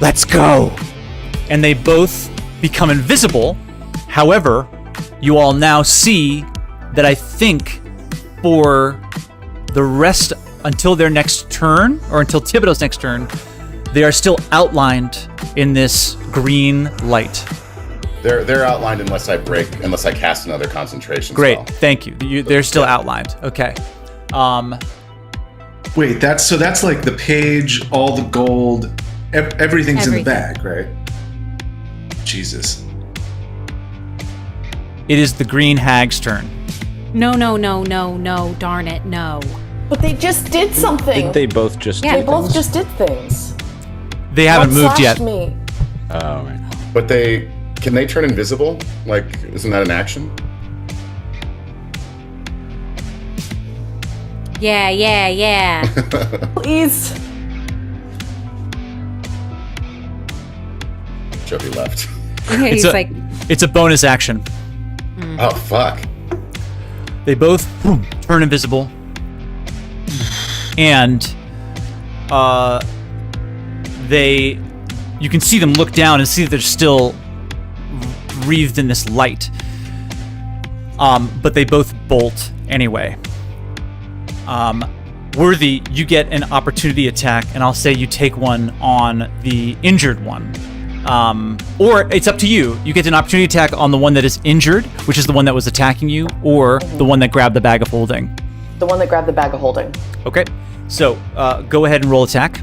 Speaker 2: "Let's go." And they both become invisible. However, you all now see that I think for the rest, until their next turn, or until Thibodeau's next turn, they are still outlined in this green light.
Speaker 6: They're outlined unless I cast another concentration
Speaker 2: Great,
Speaker 6: spell.
Speaker 2: thank you. They're still outlined. Okay.
Speaker 7: Wait, that's like the page, all the gold, everything's in the bag, right? Jesus.
Speaker 2: It is the green hag's turn.
Speaker 4: No, darn it, no.
Speaker 5: But they just did something.
Speaker 3: Didn't they both just
Speaker 4: Yeah.
Speaker 3: do
Speaker 5: They both
Speaker 3: things?
Speaker 5: just did things.
Speaker 2: They haven't
Speaker 5: One
Speaker 2: moved yet.
Speaker 5: slashed me.
Speaker 3: Oh, right.
Speaker 6: But can they turn invisible? Like, isn't that an action?
Speaker 4: Yeah.
Speaker 5: Please.
Speaker 6: Joey left.
Speaker 4: He's like,
Speaker 2: It's a bonus action.
Speaker 6: Oh fuck.
Speaker 2: They both turn invisible, and you can see them look down and see that they're still wreathed in this light. But they both bolt anyway. Worthy, you get an opportunity attack, and I'll say you take one on the injured one. Or it's up to you. You get an opportunity attack on the one that is injured, which is the one that was attacking you, or the one that grabbed the bag of holding.
Speaker 5: The one that grabbed the bag of holding.
Speaker 2: Okay, so go ahead and roll attack.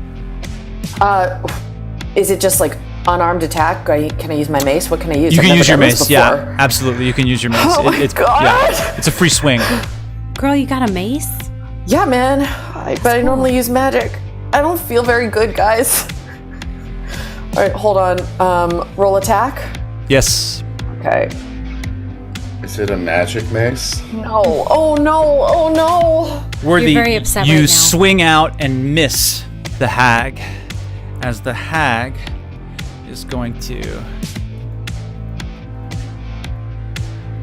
Speaker 5: Is it just like unarmed attack? Can I use my mace? What can I use?
Speaker 2: You
Speaker 5: I've
Speaker 2: can
Speaker 5: never
Speaker 2: use your
Speaker 5: done this
Speaker 2: mace.
Speaker 5: before.
Speaker 2: Yeah, absolutely. You can use your mace.
Speaker 5: Oh my God.
Speaker 2: Yeah, it's a free swing.
Speaker 4: girl, you got a mace?
Speaker 5: Yeah, man. But I normally use magic. I don't feel very good, guys. All right, hold on. Roll attack.
Speaker 2: Yes.
Speaker 5: Okay.
Speaker 6: Is it a magic mace?
Speaker 5: No. Oh no. Oh no.
Speaker 2: Worthy,
Speaker 4: You're very upset
Speaker 2: you
Speaker 4: right now.
Speaker 2: swing out and miss the hag, as the hag is going to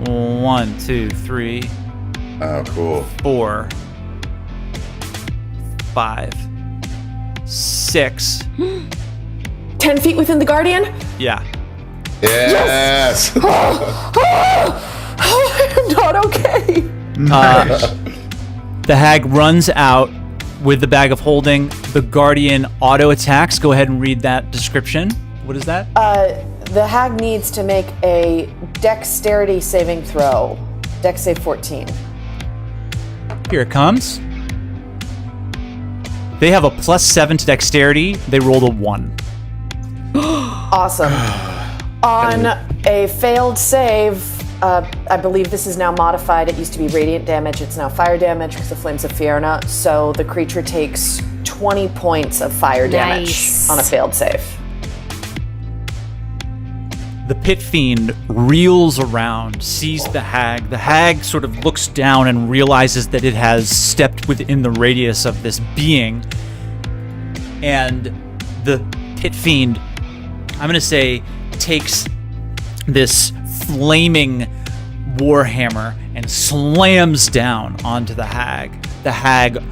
Speaker 2: 1, 2, 3,
Speaker 6: Oh, cool.
Speaker 2: 4, 5, 6.
Speaker 5: 10 feet within the guardian.
Speaker 2: Yeah.
Speaker 6: Yes.
Speaker 5: I'm not okay.
Speaker 2: The hag runs out with the bag of holding. The guardian auto attacks. Go ahead and read that description. What is that?
Speaker 5: The hag needs to make a dexterity saving throw. Dex save 14.
Speaker 2: Here it comes. They have a +7 to dexterity. They rolled a 1.
Speaker 5: Awesome. On a failed save, I believe this is now modified. It used to be radiant damage. It's now fire damage because of Flames of Fierna. So the creature takes 20 points of fire damage on a failed save.
Speaker 2: The pit fiend reels around, sees the hag. The hag sort of looks down and realizes that it has stepped within the radius of this being. And the pit fiend, I'm going to say, takes this flaming warhammer and slams down onto the hag. The hag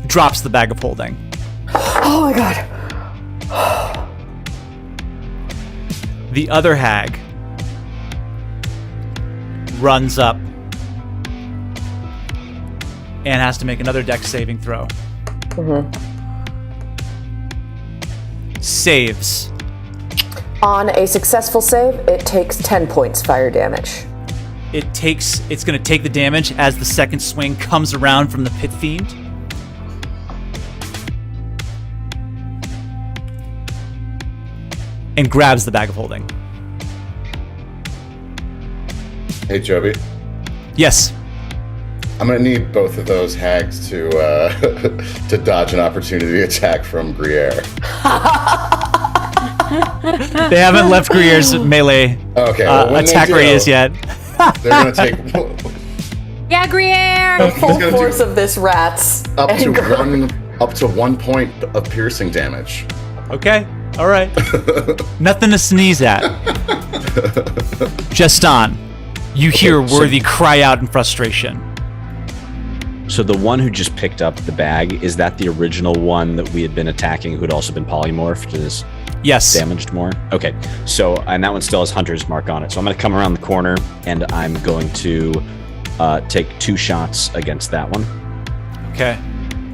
Speaker 2: drops the bag of holding.
Speaker 5: Oh my god.
Speaker 2: The other hag runs up and has to make another dex saving throw. Saves.
Speaker 5: On a successful save, it takes 10 points fire damage.
Speaker 2: It's going to take the damage as the second swing comes around from the pit fiend. And grabs the bag of holding.
Speaker 6: Hey, Joby.
Speaker 2: Yes.
Speaker 6: I'm gonna need both of those hags to to dodge an opportunity attack from Gruyere.
Speaker 2: They haven't left Gruyère's melee attack radius yet.
Speaker 6: They're gonna take
Speaker 4: Yeah, Gruyere!
Speaker 5: The full force of this rat's
Speaker 6: up
Speaker 5: anger.
Speaker 6: to 1 point of piercing damage.
Speaker 2: Okay. All right. Nothing to sneeze at. Justin, you hear Worthy cry out in frustration.
Speaker 3: So the one who just picked up the bag, is that the original one that we had been attacking who had also been polymorphed? Is
Speaker 2: Yes.
Speaker 3: damaged more? Okay. So, and that one still has Hunter's mark on it. So I'm going to come around the corner and I'm going to take 2 shots against that one.
Speaker 2: Okay.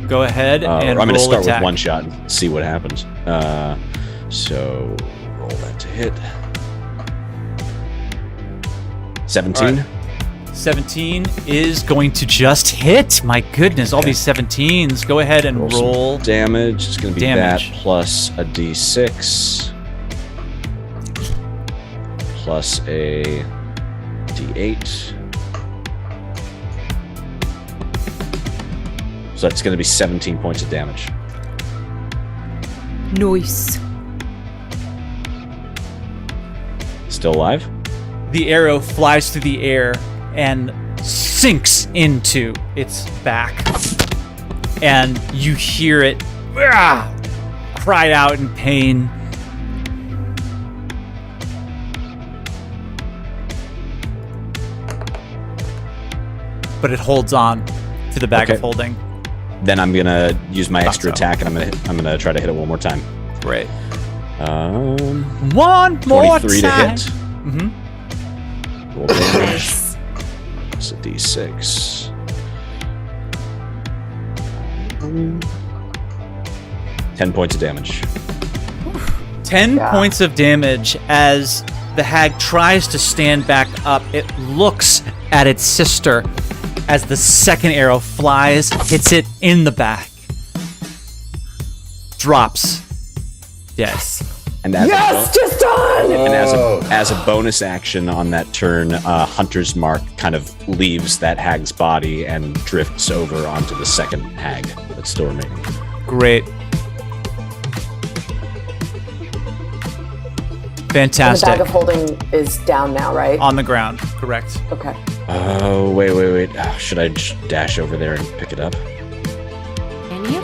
Speaker 2: Go ahead and
Speaker 3: I'm going to
Speaker 2: roll
Speaker 3: start
Speaker 2: attack.
Speaker 3: with 1 shot and see what happens. So roll that to hit. 17.
Speaker 2: All right. 17 is going to just hit. My goodness, all these 17s. Go ahead and roll.
Speaker 3: Damage. It's going to be
Speaker 2: damage.
Speaker 3: that plus a d6 plus a d8. So that's going to be 17 points of damage.
Speaker 4: Nice.
Speaker 3: Still alive?
Speaker 2: The arrow flies through the air and sinks into its back. And you hear it cry out in pain. But it holds on to the bag of holding.
Speaker 3: Then I'm gonna use my extra attack, and I'm gonna try to hit it one more time.
Speaker 2: Great.
Speaker 3: One
Speaker 2: more
Speaker 3: 23
Speaker 2: time.
Speaker 3: to hit.
Speaker 2: Mm-hmm.
Speaker 3: Roll damage. It's a d6. 10 points of damage.
Speaker 2: 10 points of damage as the hag tries to stand back up. It looks at its sister as the second arrow flies, hits it in the back. Drops. Yes.
Speaker 3: And as
Speaker 5: Just done!
Speaker 3: And as a bonus action on that turn, Hunter's Mark kind of leaves that hag's body and drifts over onto the second hag that's still remaining.
Speaker 2: Great. Fantastic.
Speaker 5: And the bag of holding is down now, right?
Speaker 2: On the ground, correct.
Speaker 5: Okay.
Speaker 3: Oh, wait. Should I just dash over there and pick it up?
Speaker 4: Can you?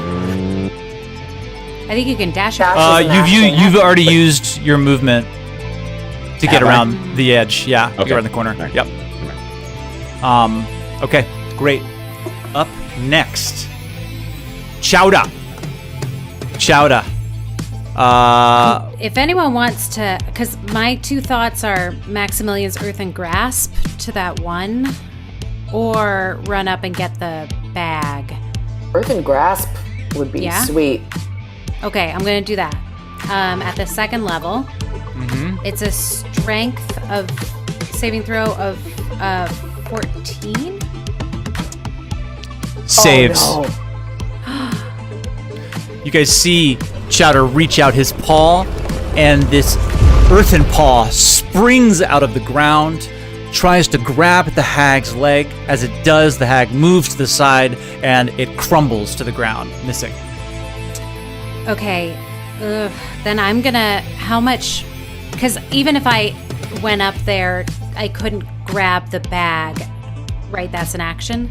Speaker 4: I think you can dash
Speaker 5: Dash
Speaker 4: over.
Speaker 5: is an action.
Speaker 2: You've already used your movement to get
Speaker 3: Have I?
Speaker 2: around the edge. Yeah,
Speaker 3: Okay.
Speaker 2: you're in the corner.
Speaker 3: Right.
Speaker 2: Yep. Okay, great. Up next, Chowda.
Speaker 4: If anyone wants to, because my 2 thoughts are Maximilian's Earthen Grasp to that one, or run up and get the bag.
Speaker 5: Earthen Grasp would be sweet.
Speaker 4: Okay, I'm going to do that. At the second level, it's a strength of saving throw of 14.
Speaker 2: saves.
Speaker 5: Oh,
Speaker 2: You guys see Chowder reach out his paw, and this earthen paw springs out of the ground, tries to grab at the hag's leg. As it does, the hag moves to the side, and it crumbles to the ground, missing.
Speaker 4: Okay. Then I'm gonna. How much? Because even if I went up there, I couldn't grab the bag. Right? That's an action.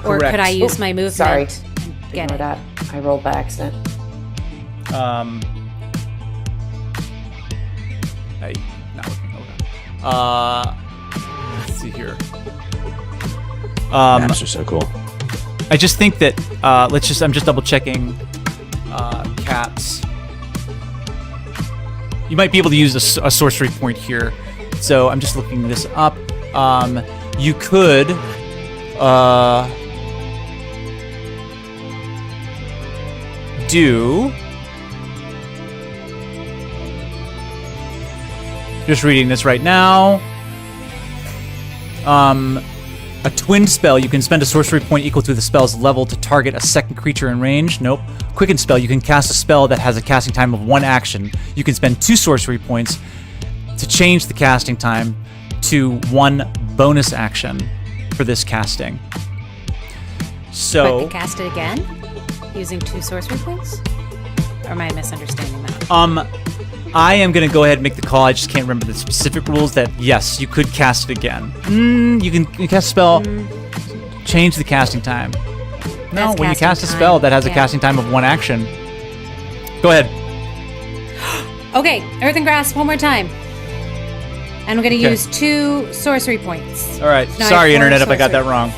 Speaker 4: Or
Speaker 2: Correct.
Speaker 4: could I use my movement?
Speaker 5: sorry.
Speaker 4: and Get
Speaker 5: Ignore
Speaker 4: it.
Speaker 5: that. I rolled by accident.
Speaker 2: Hey, not looking. Okay. Let's see here.
Speaker 3: Maps are so cool.
Speaker 2: I just think that I'm just double checking cats. You might be able to use a sorcery point here. So I'm just looking this up. You could do, just reading this right now. A twin spell, you can spend a sorcery point equal to the spell's level to target a second creature in range. Nope. Quicken spell, you can cast a spell that has a casting time of 1 action. You can spend 2 sorcery points to change the casting time to 1 bonus action for this casting.
Speaker 4: But
Speaker 2: So,
Speaker 4: to cast it again using 2 sorcery points? Or am I misunderstanding that?
Speaker 2: I am going to go ahead and make the call. I just can't remember the specific rules that, yes, you could cast it again. You can cast a spell, change the casting time. No,
Speaker 4: That's
Speaker 2: when you
Speaker 4: casting
Speaker 2: cast a
Speaker 4: time.
Speaker 2: spell that has a
Speaker 4: Yeah.
Speaker 2: casting time of 1 action. Go ahead.
Speaker 4: Okay, Earth and Grasp one more time. And I'm going to
Speaker 2: Okay.
Speaker 4: use 2 sorcery points.
Speaker 2: All right.
Speaker 4: No, I
Speaker 2: Sorry,
Speaker 4: have 4
Speaker 2: Internet, if I got that
Speaker 4: sorcery.
Speaker 2: wrong.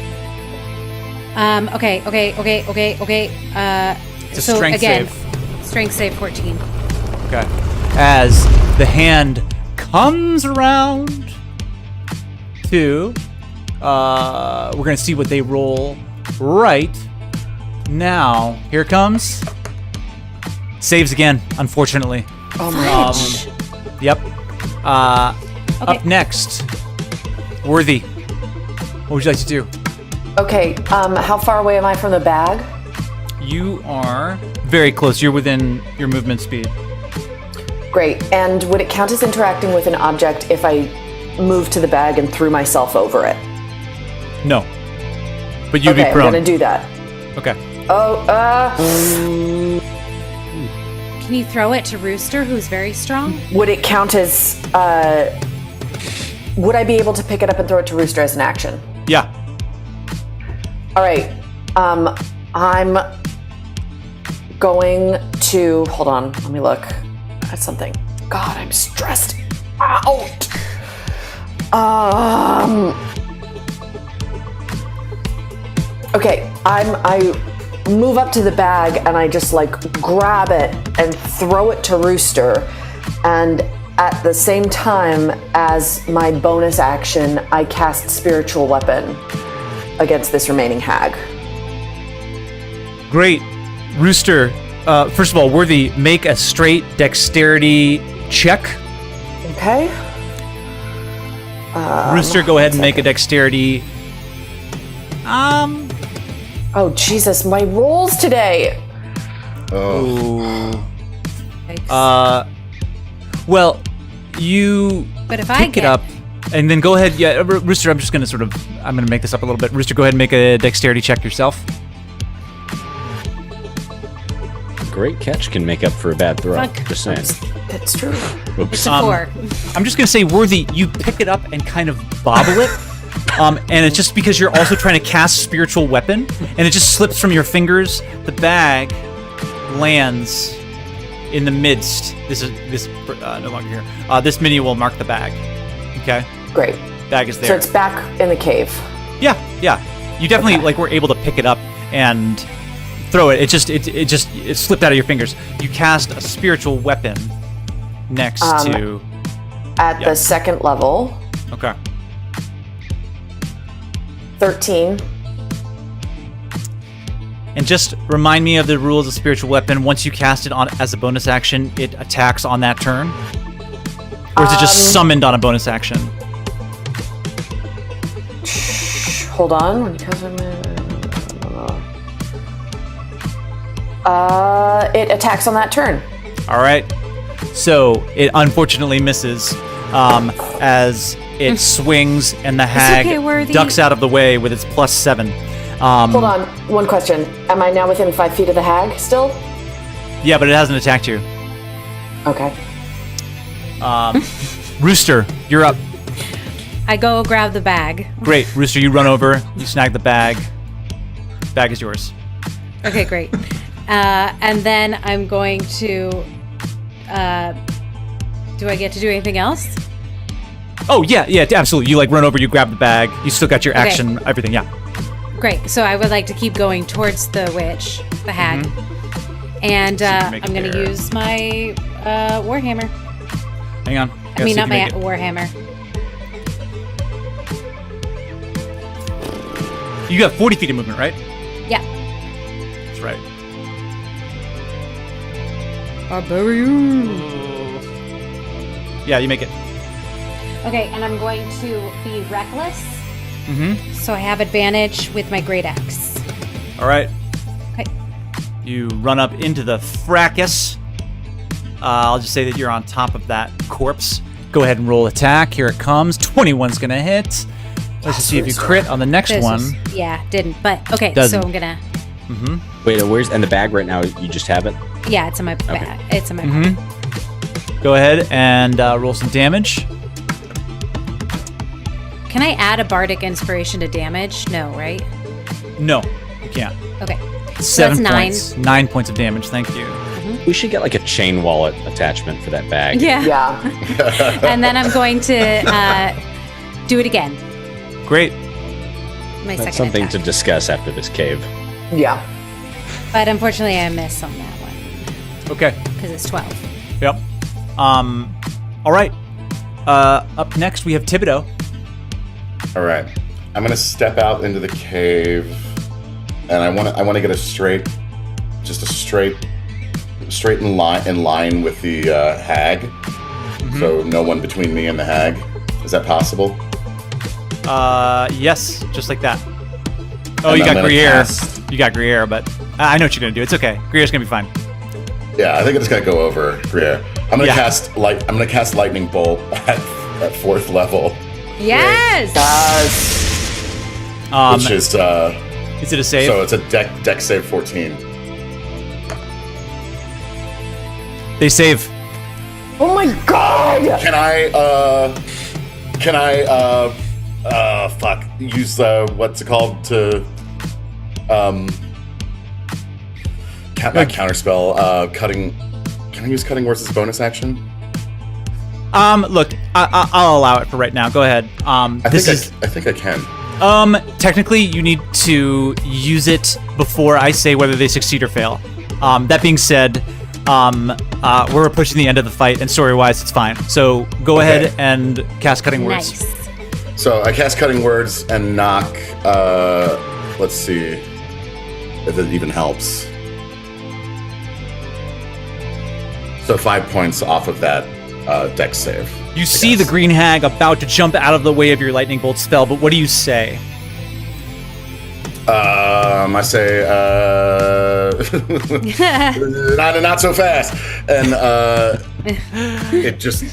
Speaker 4: Okay.
Speaker 2: It's a
Speaker 4: So
Speaker 2: strength
Speaker 4: again,
Speaker 2: save.
Speaker 4: strength save 14.
Speaker 2: Okay. As the hand comes around to, we're going to see what they roll right now. Here it comes. Saves again, unfortunately.
Speaker 5: Oh my god.
Speaker 2: Yep.
Speaker 4: Okay.
Speaker 2: Up next, Worthy. What would you like to do?
Speaker 5: Okay, how far away am I from the bag?
Speaker 2: You are very close. You're within your movement speed.
Speaker 5: Great. And would it count as interacting with an object if I moved to the bag and threw myself over it?
Speaker 2: No. But you'd
Speaker 5: Okay,
Speaker 2: be
Speaker 5: I'm
Speaker 2: prone.
Speaker 5: gonna do that.
Speaker 2: Okay.
Speaker 5: Oh,
Speaker 4: Can you throw it to Rooster, who's very strong?
Speaker 5: would it count as, would I be able to pick it up and throw it to Rooster as an action?
Speaker 2: Yeah.
Speaker 5: All right. I'm going to, hold on, let me look at something. God, I'm stressed out. Okay, I move up to the bag and I just like grab it and throw it to Rooster, and at the same time as my bonus action, I cast Spiritual Weapon against this remaining hag.
Speaker 2: Great. Rooster, first of all, Worthy, make a straight dexterity check.
Speaker 5: Okay.
Speaker 2: Rooster, go ahead and make a dexterity.
Speaker 5: Oh Jesus, my rolls today.
Speaker 2: Well, you
Speaker 4: But if I
Speaker 2: pick it
Speaker 4: get-
Speaker 2: up, and then go ahead. Yeah, Rooster, I'm just gonna I'm gonna make this up a little bit. Rooster, go ahead and make a dexterity check yourself.
Speaker 3: Great catch can make up for a bad throw.
Speaker 4: Fuck.
Speaker 3: Just saying.
Speaker 5: That's true.
Speaker 3: Oops.
Speaker 4: It's a 4.
Speaker 2: I'm just gonna say, Worthy, you pick it up and kind of bobble it. And it's just because you're also trying to cast Spiritual Weapon, and it just slips from your fingers. The bag lands in the midst. This no longer here. This mini will mark the bag. Okay,
Speaker 5: Great.
Speaker 2: bag is
Speaker 5: So
Speaker 2: there.
Speaker 5: it's back in the cave.
Speaker 2: Yeah. You definitely
Speaker 5: Okay.
Speaker 2: were able to pick it up and throw it. It slipped out of your fingers. You cast a Spiritual Weapon next to.
Speaker 5: At
Speaker 2: Yeah.
Speaker 5: the second level,
Speaker 2: Okay.
Speaker 5: 13.
Speaker 2: And just remind me of the rules of Spiritual Weapon. Once you cast it on as a bonus action, it attacks on that turn? Or is it just summoned on a bonus action?
Speaker 5: Hold on. When you cast It attacks on that turn.
Speaker 2: All right. So it unfortunately misses as it swings and the hag
Speaker 4: okay, Worthy.
Speaker 2: ducks out of the way with its +7.
Speaker 5: Hold on, one question. Am I now within 5 feet of the hag still?
Speaker 2: Yeah, but it hasn't attacked you.
Speaker 5: Okay.
Speaker 2: Rooster, you're up.
Speaker 4: I go grab the bag.
Speaker 2: Great. Rooster, you run over. You snag the bag. Bag is yours.
Speaker 4: Okay, great. And then I'm going to. Do I get to do anything else?
Speaker 2: Oh, yeah, absolutely. You, run over, you grab the bag. You still got your
Speaker 4: Okay.
Speaker 2: action, everything, yeah.
Speaker 4: Great. So I would like to keep going towards the witch, the hag. And I'm
Speaker 2: make it
Speaker 4: going to
Speaker 2: there.
Speaker 4: use my warhammer.
Speaker 2: Hang on.
Speaker 4: I mean, not my warhammer.
Speaker 2: You got 40 feet of movement, right?
Speaker 4: Yeah.
Speaker 2: That's right. Yeah, you make it.
Speaker 4: Okay, and I'm going to be reckless.
Speaker 2: Mm-hmm.
Speaker 4: So I have advantage with my great axe.
Speaker 2: All right.
Speaker 4: Okay.
Speaker 2: You run up into the fracas. I'll just say that you're on top of that corpse. Go ahead and roll attack. Here it comes. 21's going to hit. Let's just see if you crit on the next one.
Speaker 4: Didn't. But okay,
Speaker 2: Doesn't.
Speaker 4: so I'm gonna.
Speaker 3: Wait, where's and the bag right now? You just have it.
Speaker 4: Yeah, it's in my bag. It's in my bag.
Speaker 2: Go ahead and roll some damage.
Speaker 4: Can I add a bardic inspiration to damage? No, right?
Speaker 2: No, you can't.
Speaker 4: Okay. So
Speaker 2: 7
Speaker 4: that's 9.
Speaker 2: points. 9 points of damage. Thank you.
Speaker 3: We should get a chain wallet attachment for that bag.
Speaker 4: Yeah.
Speaker 5: Yeah.
Speaker 4: And then I'm going to do it again.
Speaker 2: Great.
Speaker 4: My
Speaker 3: That's
Speaker 4: second
Speaker 3: something
Speaker 4: attack.
Speaker 3: to discuss after this cave.
Speaker 5: Yeah.
Speaker 4: But unfortunately, I miss on that one
Speaker 2: Okay.
Speaker 4: because it's 12.
Speaker 2: Yep. All right. Up next, we have Thibodeau.
Speaker 6: All right. I'm gonna step out into the cave, and I want to get a straight in line with the hag. So no one between me and the hag. Is that possible?
Speaker 2: Yes, just like that. Oh,
Speaker 6: And
Speaker 2: you
Speaker 6: I'm
Speaker 2: got
Speaker 6: gonna
Speaker 2: Gruyere.
Speaker 6: cast-
Speaker 2: You got Gruyere, but I know what you're gonna do. It's okay. Gruyère's gonna be fine.
Speaker 6: Yeah, I think it's gonna go over Gruyere. I'm gonna
Speaker 2: Yeah.
Speaker 6: cast lightning bolt at 4th level,
Speaker 4: Yes!
Speaker 6: which is
Speaker 2: Is it a save?
Speaker 6: so it's a deck save 14.
Speaker 2: They save.
Speaker 5: Oh my god!
Speaker 6: Can I use what's it called to not counterspell, cutting. Can I use cutting words as a bonus action?
Speaker 2: Look, I'll allow it for right now. Go ahead.
Speaker 6: I think I can.
Speaker 2: Technically, you need to use it before I say whether they succeed or fail. That being said, we're approaching the end of the fight, and story-wise, it's fine. So go ahead and cast cutting words.
Speaker 4: Nice.
Speaker 6: So I cast cutting words and knock. Let's see if it even helps. So 5 points off of that dex save.
Speaker 2: You see the green hag about to jump out of the way of your lightning bolt spell, but what do you say?
Speaker 6: I say, not so fast, and it just.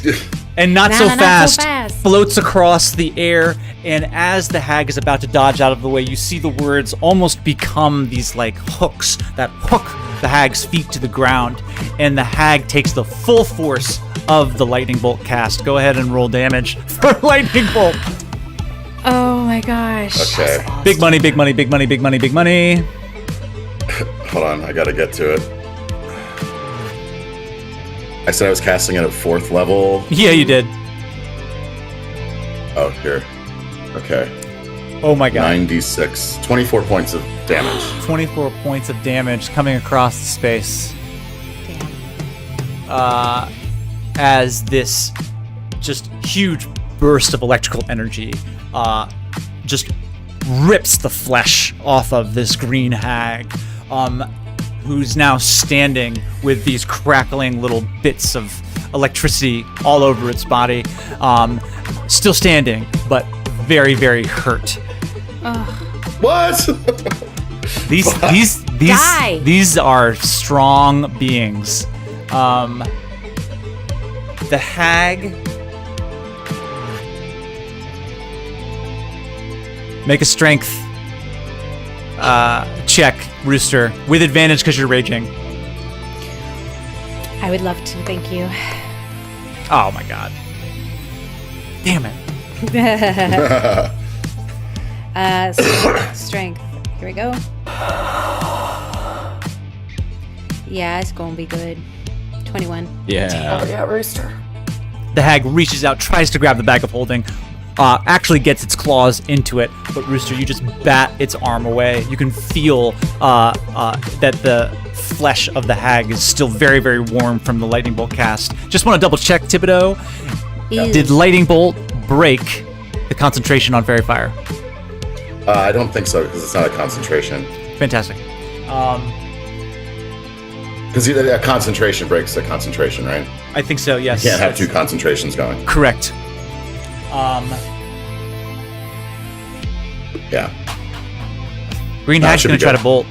Speaker 2: And not so
Speaker 4: Not so
Speaker 2: fast
Speaker 4: fast.
Speaker 2: floats across the air, and as the hag is about to dodge out of the way, you see the words almost become these hooks that hook the hag's feet to the ground, and the hag takes the full force of the lightning bolt cast. Go ahead and roll damage for lightning bolt.
Speaker 4: Oh my gosh.
Speaker 6: Okay,
Speaker 2: Big money, big money, big money, big money, big money.
Speaker 6: hold on, I gotta get to it. I said I was casting it at 4th level.
Speaker 2: Yeah, you did.
Speaker 6: Oh, here. Okay.
Speaker 2: Oh my god.
Speaker 6: 9d6. 24 points of damage.
Speaker 2: 24 points of damage coming across the space.
Speaker 4: Damn.
Speaker 2: As this just huge burst of electrical energy just rips the flesh off of this green hag, who's now standing with these crackling little bits of electricity all over its body. Still standing, but very, very hurt.
Speaker 6: What?
Speaker 4: Die.
Speaker 2: These are strong beings. The hag. Make a strength check, Rooster, with advantage because you're raging.
Speaker 4: I would love to, thank you.
Speaker 2: Oh my god. Damn it.
Speaker 4: Strength. Here we go. Yeah, it's gonna be good. 21.
Speaker 3: Yeah.
Speaker 5: Oh, yeah, Rooster.
Speaker 2: The hag reaches out, tries to grab the bag of holding, actually gets its claws into it, but Rooster, you just bat its arm away. You can feel that the flesh of the hag is still very, very warm from the lightning bolt cast. Just want to double check, Thibodeau. Did lightning bolt break the concentration on fairy fire?
Speaker 6: I don't think so because it's not a concentration.
Speaker 2: Fantastic.
Speaker 6: Because a concentration breaks the concentration, right?
Speaker 2: I think so, yes.
Speaker 6: You can't have two concentrations going.
Speaker 2: Correct.
Speaker 6: Yeah.
Speaker 2: Green
Speaker 6: No, it
Speaker 2: Hag's
Speaker 6: should
Speaker 2: going
Speaker 6: be
Speaker 2: to try
Speaker 6: good.
Speaker 2: to bolt.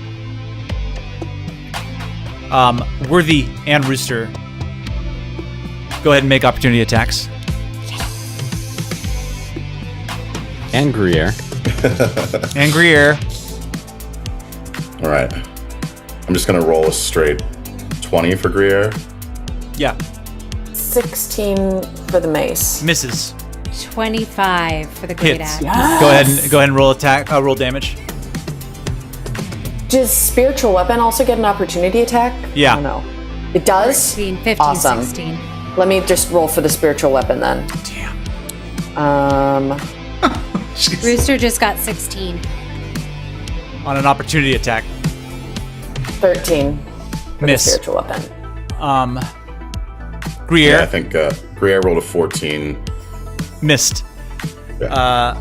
Speaker 2: Worthy and Rooster, go ahead and make opportunity attacks.
Speaker 3: And Gruyere.
Speaker 2: And Gruyere.
Speaker 6: All right. I'm just going to roll a straight 20 for Gruyere.
Speaker 2: Yeah,
Speaker 5: 16 for the mace.
Speaker 2: misses.
Speaker 4: 25 for the great
Speaker 2: Hits.
Speaker 4: axe.
Speaker 2: Go ahead and roll attack. Roll damage.
Speaker 5: Does spiritual weapon also get an opportunity attack?
Speaker 2: Yeah.
Speaker 5: I don't know. It does?
Speaker 4: 16, 15,
Speaker 5: Awesome.
Speaker 4: 16.
Speaker 5: Let me just roll for the spiritual weapon then.
Speaker 2: Damn.
Speaker 4: Rooster just got 16.
Speaker 2: On an opportunity attack.
Speaker 5: 13 for
Speaker 2: Miss.
Speaker 5: the spiritual weapon.
Speaker 2: Gruyere
Speaker 6: Yeah, I think Gruyere rolled a 14.
Speaker 2: missed.
Speaker 6: Yeah.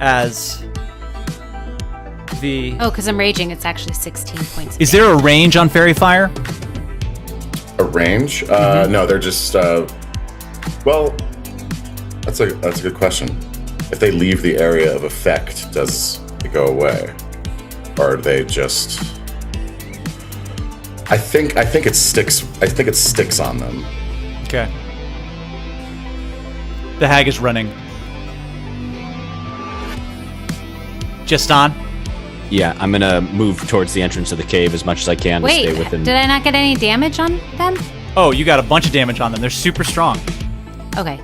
Speaker 2: As the.
Speaker 4: Oh, because I'm raging, it's actually 16 points.
Speaker 2: Is there a range on fairy fire?
Speaker 6: A range? No, they're just. Well, that's a good question. If they leave the area of effect, does it go away, or do they just? I think it sticks. I think it sticks on them.
Speaker 2: Okay. The hag is running. Just on.
Speaker 3: Yeah, I'm gonna move towards the entrance of the cave as much as I can to
Speaker 4: Wait,
Speaker 3: stay within.
Speaker 4: did I not get any damage on them?
Speaker 2: Oh, you got a bunch of damage on them. They're super strong.
Speaker 4: Okay,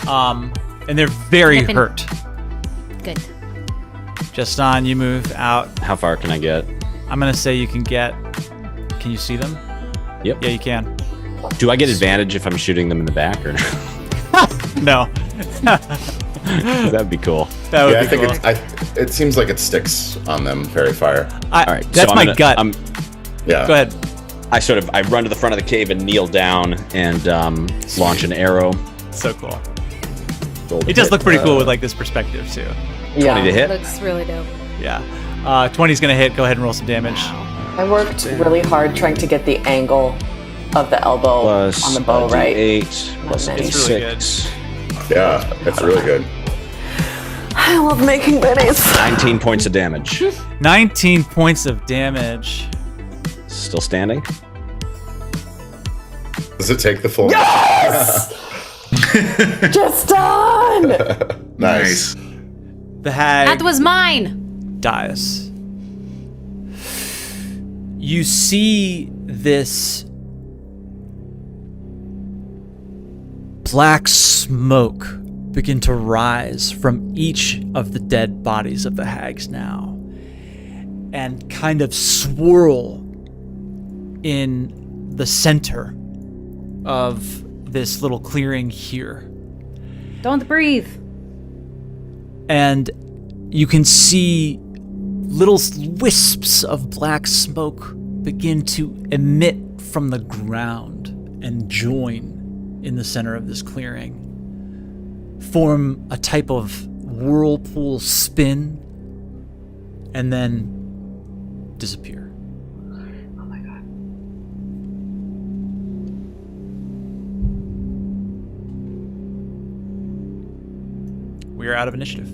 Speaker 2: And they're very
Speaker 4: Nipping.
Speaker 2: hurt.
Speaker 4: good.
Speaker 2: Just on, you move out.
Speaker 3: How far can I get?
Speaker 2: I'm gonna say you can get. Can you see them?
Speaker 3: Yep.
Speaker 2: Yeah, you can.
Speaker 3: Do I get advantage if I'm shooting them in the back or no?
Speaker 2: No.
Speaker 3: That'd be cool.
Speaker 2: That would
Speaker 6: Yeah, I
Speaker 2: be
Speaker 6: think
Speaker 2: cool.
Speaker 6: it seems like it sticks on them. Fairy fire.
Speaker 3: All right,
Speaker 2: That's
Speaker 3: so
Speaker 2: my gut.
Speaker 6: Yeah.
Speaker 2: Go ahead.
Speaker 3: I run to the front of the cave and kneel down and launch an arrow.
Speaker 2: So cool.
Speaker 3: Roll to
Speaker 2: It does
Speaker 3: hit.
Speaker 2: look pretty cool with like this perspective too.
Speaker 3: 20 to
Speaker 5: Yeah.
Speaker 3: hit.
Speaker 4: Looks really dope.
Speaker 2: Yeah. 20's gonna hit. Go ahead and roll some damage.
Speaker 5: I worked really hard trying to get the angle of the elbow
Speaker 3: Plus
Speaker 5: on the bow,
Speaker 3: a
Speaker 5: right?
Speaker 3: D8 plus
Speaker 5: many.
Speaker 2: It's really good.
Speaker 3: D6.
Speaker 6: Yeah, that's really good.
Speaker 5: I love making minis.
Speaker 3: 19 points of damage.
Speaker 2: 19 points of damage.
Speaker 3: Still standing.
Speaker 6: Does it take the full?
Speaker 5: Just done!
Speaker 6: Nice.
Speaker 2: The hag
Speaker 4: That was mine.
Speaker 2: dies. You see this black smoke begin to rise from each of the dead bodies of the hags now and kind of swirl in the center of this little clearing here.
Speaker 4: Don't breathe.
Speaker 2: And you can see little wisps of black smoke begin to emit from the ground and join in the center of this clearing, form a type of whirlpool spin, and then disappear.
Speaker 5: Oh my god.
Speaker 2: We are out of initiative.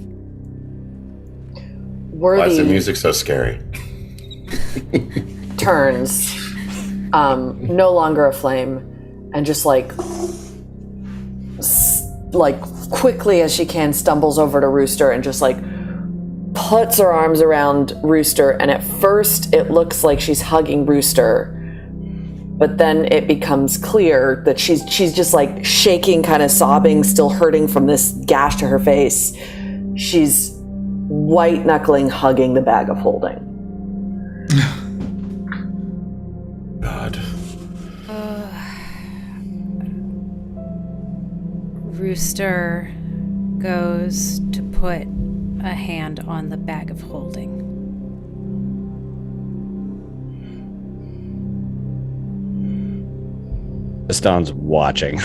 Speaker 6: Why is
Speaker 5: Worthy.
Speaker 6: the music so scary?
Speaker 5: turns, no longer aflame, and just like quickly as she can stumbles over to Rooster and just like puts her arms around Rooster. And at first it looks like she's hugging Rooster, but then it becomes clear that she's just like shaking, kind of sobbing, still hurting from this gash to her face. She's white knuckling, hugging the bag of holding.
Speaker 6: God.
Speaker 4: Rooster goes to put a hand on the bag of holding.
Speaker 3: Gaston's watching.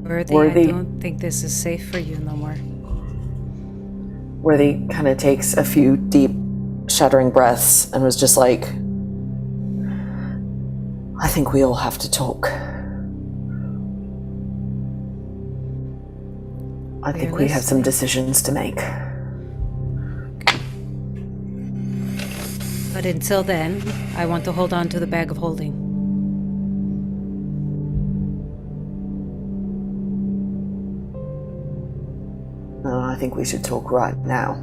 Speaker 4: Worthy, I don't think this is safe for you no more.
Speaker 5: Worthy kind of takes a few deep, shuddering breaths and was just like, I think we all have to talk. I think we have some decisions to make.
Speaker 4: But until then, I want to hold on to the bag of holding.
Speaker 5: I think we should talk right now.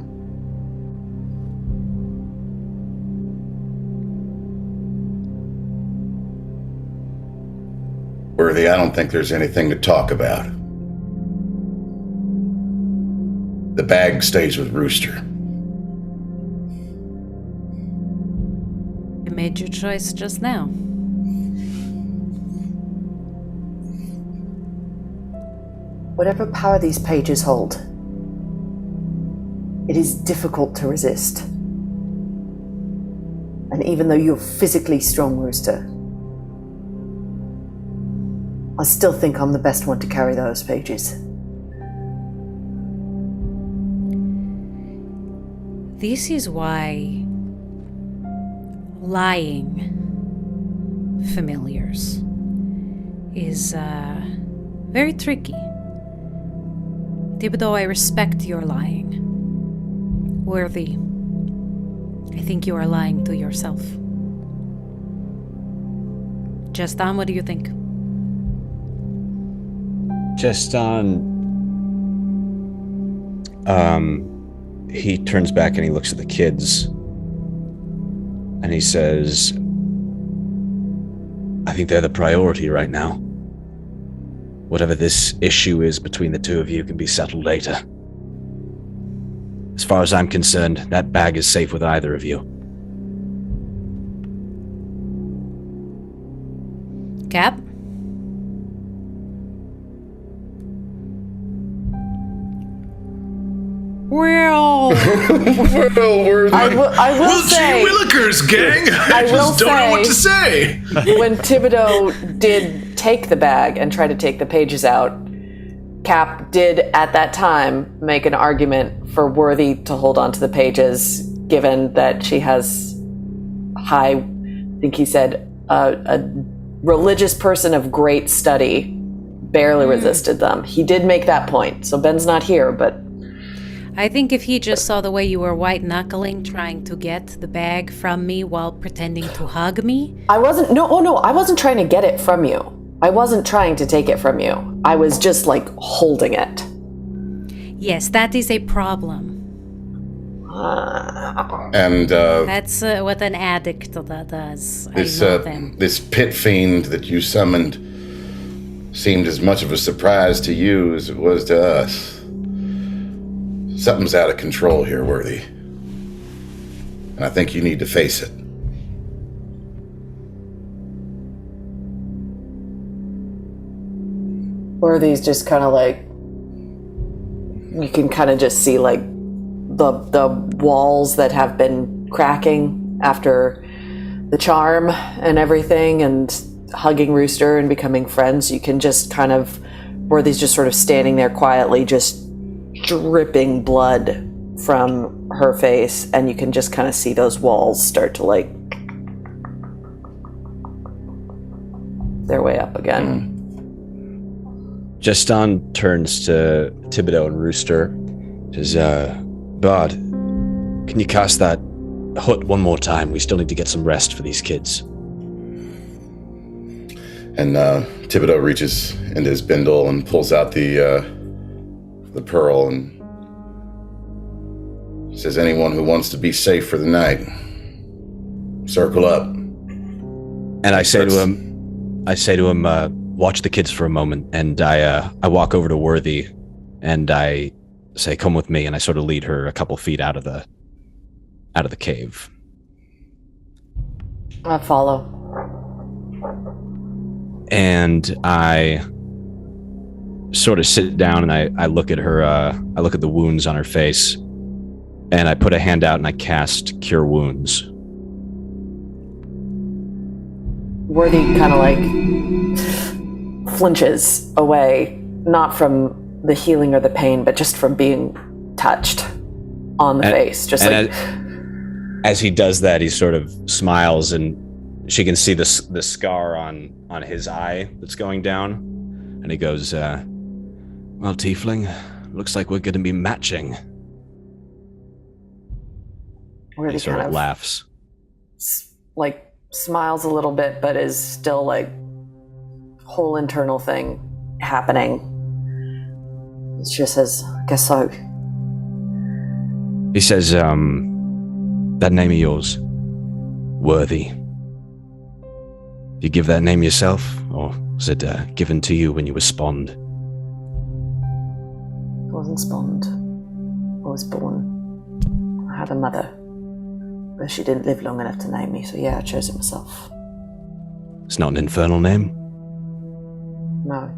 Speaker 6: Worthy, I don't think there's anything to talk about. The bag stays with Rooster.
Speaker 4: You made your choice just now.
Speaker 5: Whatever power these pages hold, it is difficult to resist. And even though you're physically strong, Rooster, I still think I'm the best one to carry those pages.
Speaker 4: This is why lying familiars is very tricky. Even though I respect your lying, Worthy, I think you are lying to yourself. Justin, what do you think?
Speaker 3: Justin, he turns back and he looks at the kids and he says, I think they're the priority right now. Whatever this issue is between the two of you can be settled later. As far as I'm concerned, that bag is safe with either of you.
Speaker 4: Cap? Well,
Speaker 6: Worthy.
Speaker 5: I will say,
Speaker 7: gee willikers, gang! I
Speaker 5: will
Speaker 7: just don't know what to
Speaker 5: say-
Speaker 7: say.
Speaker 5: when Thibodeau did take the bag and try to take the pages out, Cap did at that time make an argument for Worthy to hold on to the pages, given that she has high, I think he said, a religious person of great study barely resisted them. He did make that point. So Ben's not here, but
Speaker 4: I think if he just saw the way you were white-knuckling trying to get the bag from me while pretending to hug me...
Speaker 5: I wasn't trying to get it from you. I wasn't trying to take it from you. I was just, like, holding it.
Speaker 4: Yes, that is a problem.
Speaker 6: And
Speaker 4: That's what an addict does.
Speaker 6: this
Speaker 4: I know them.
Speaker 6: this pit fiend that you summoned seemed as much of a surprise to you as it was to us. Something's out of control here, Worthy. And I think you need to face it.
Speaker 5: Worthy's just kind of like, you can kind of just see like the walls that have been cracking after the charm and everything, and hugging Rooster and becoming friends. You can just kind of, Worthy's just sort of standing there quietly, just dripping blood from her face, and you can just kind of see those walls start to like their way up again.
Speaker 3: Justin turns to Thibodeau and Rooster. Says, Bud, Can you cast that hut one more time? We still need to get some rest for these kids.
Speaker 6: And Thibodeau reaches into his bindle and pulls out the pearl and says, anyone who wants to be safe for the night, circle up.
Speaker 3: And I say to him, watch the kids for a moment. And I walk over to Worthy and I say, come with me. And I sort of lead her a couple feet out of the cave.
Speaker 5: I follow.
Speaker 3: And I sort of sit down and I look at her, I look at the wounds on her face, and I put a hand out and I cast Cure Wounds.
Speaker 5: Worthy kind of like flinches away, not from the healing or the pain, but just from being touched on the face. Just like...
Speaker 3: As he does that, he sort of smiles and she can see the scar on his eye that's going down. And he goes, well, Tiefling, looks like we're going to be matching. He sort of laughs.
Speaker 5: Like, smiles a little bit, but is still like whole internal thing happening. It just says, guess so.
Speaker 3: He says, that name of yours, Worthy. You give that name yourself, or was it given to you when you were spawned?
Speaker 5: I wasn't spawned. I was born. I had a mother, but she didn't live long enough to name me, so yeah, I chose it myself.
Speaker 3: It's not an infernal name?
Speaker 5: No.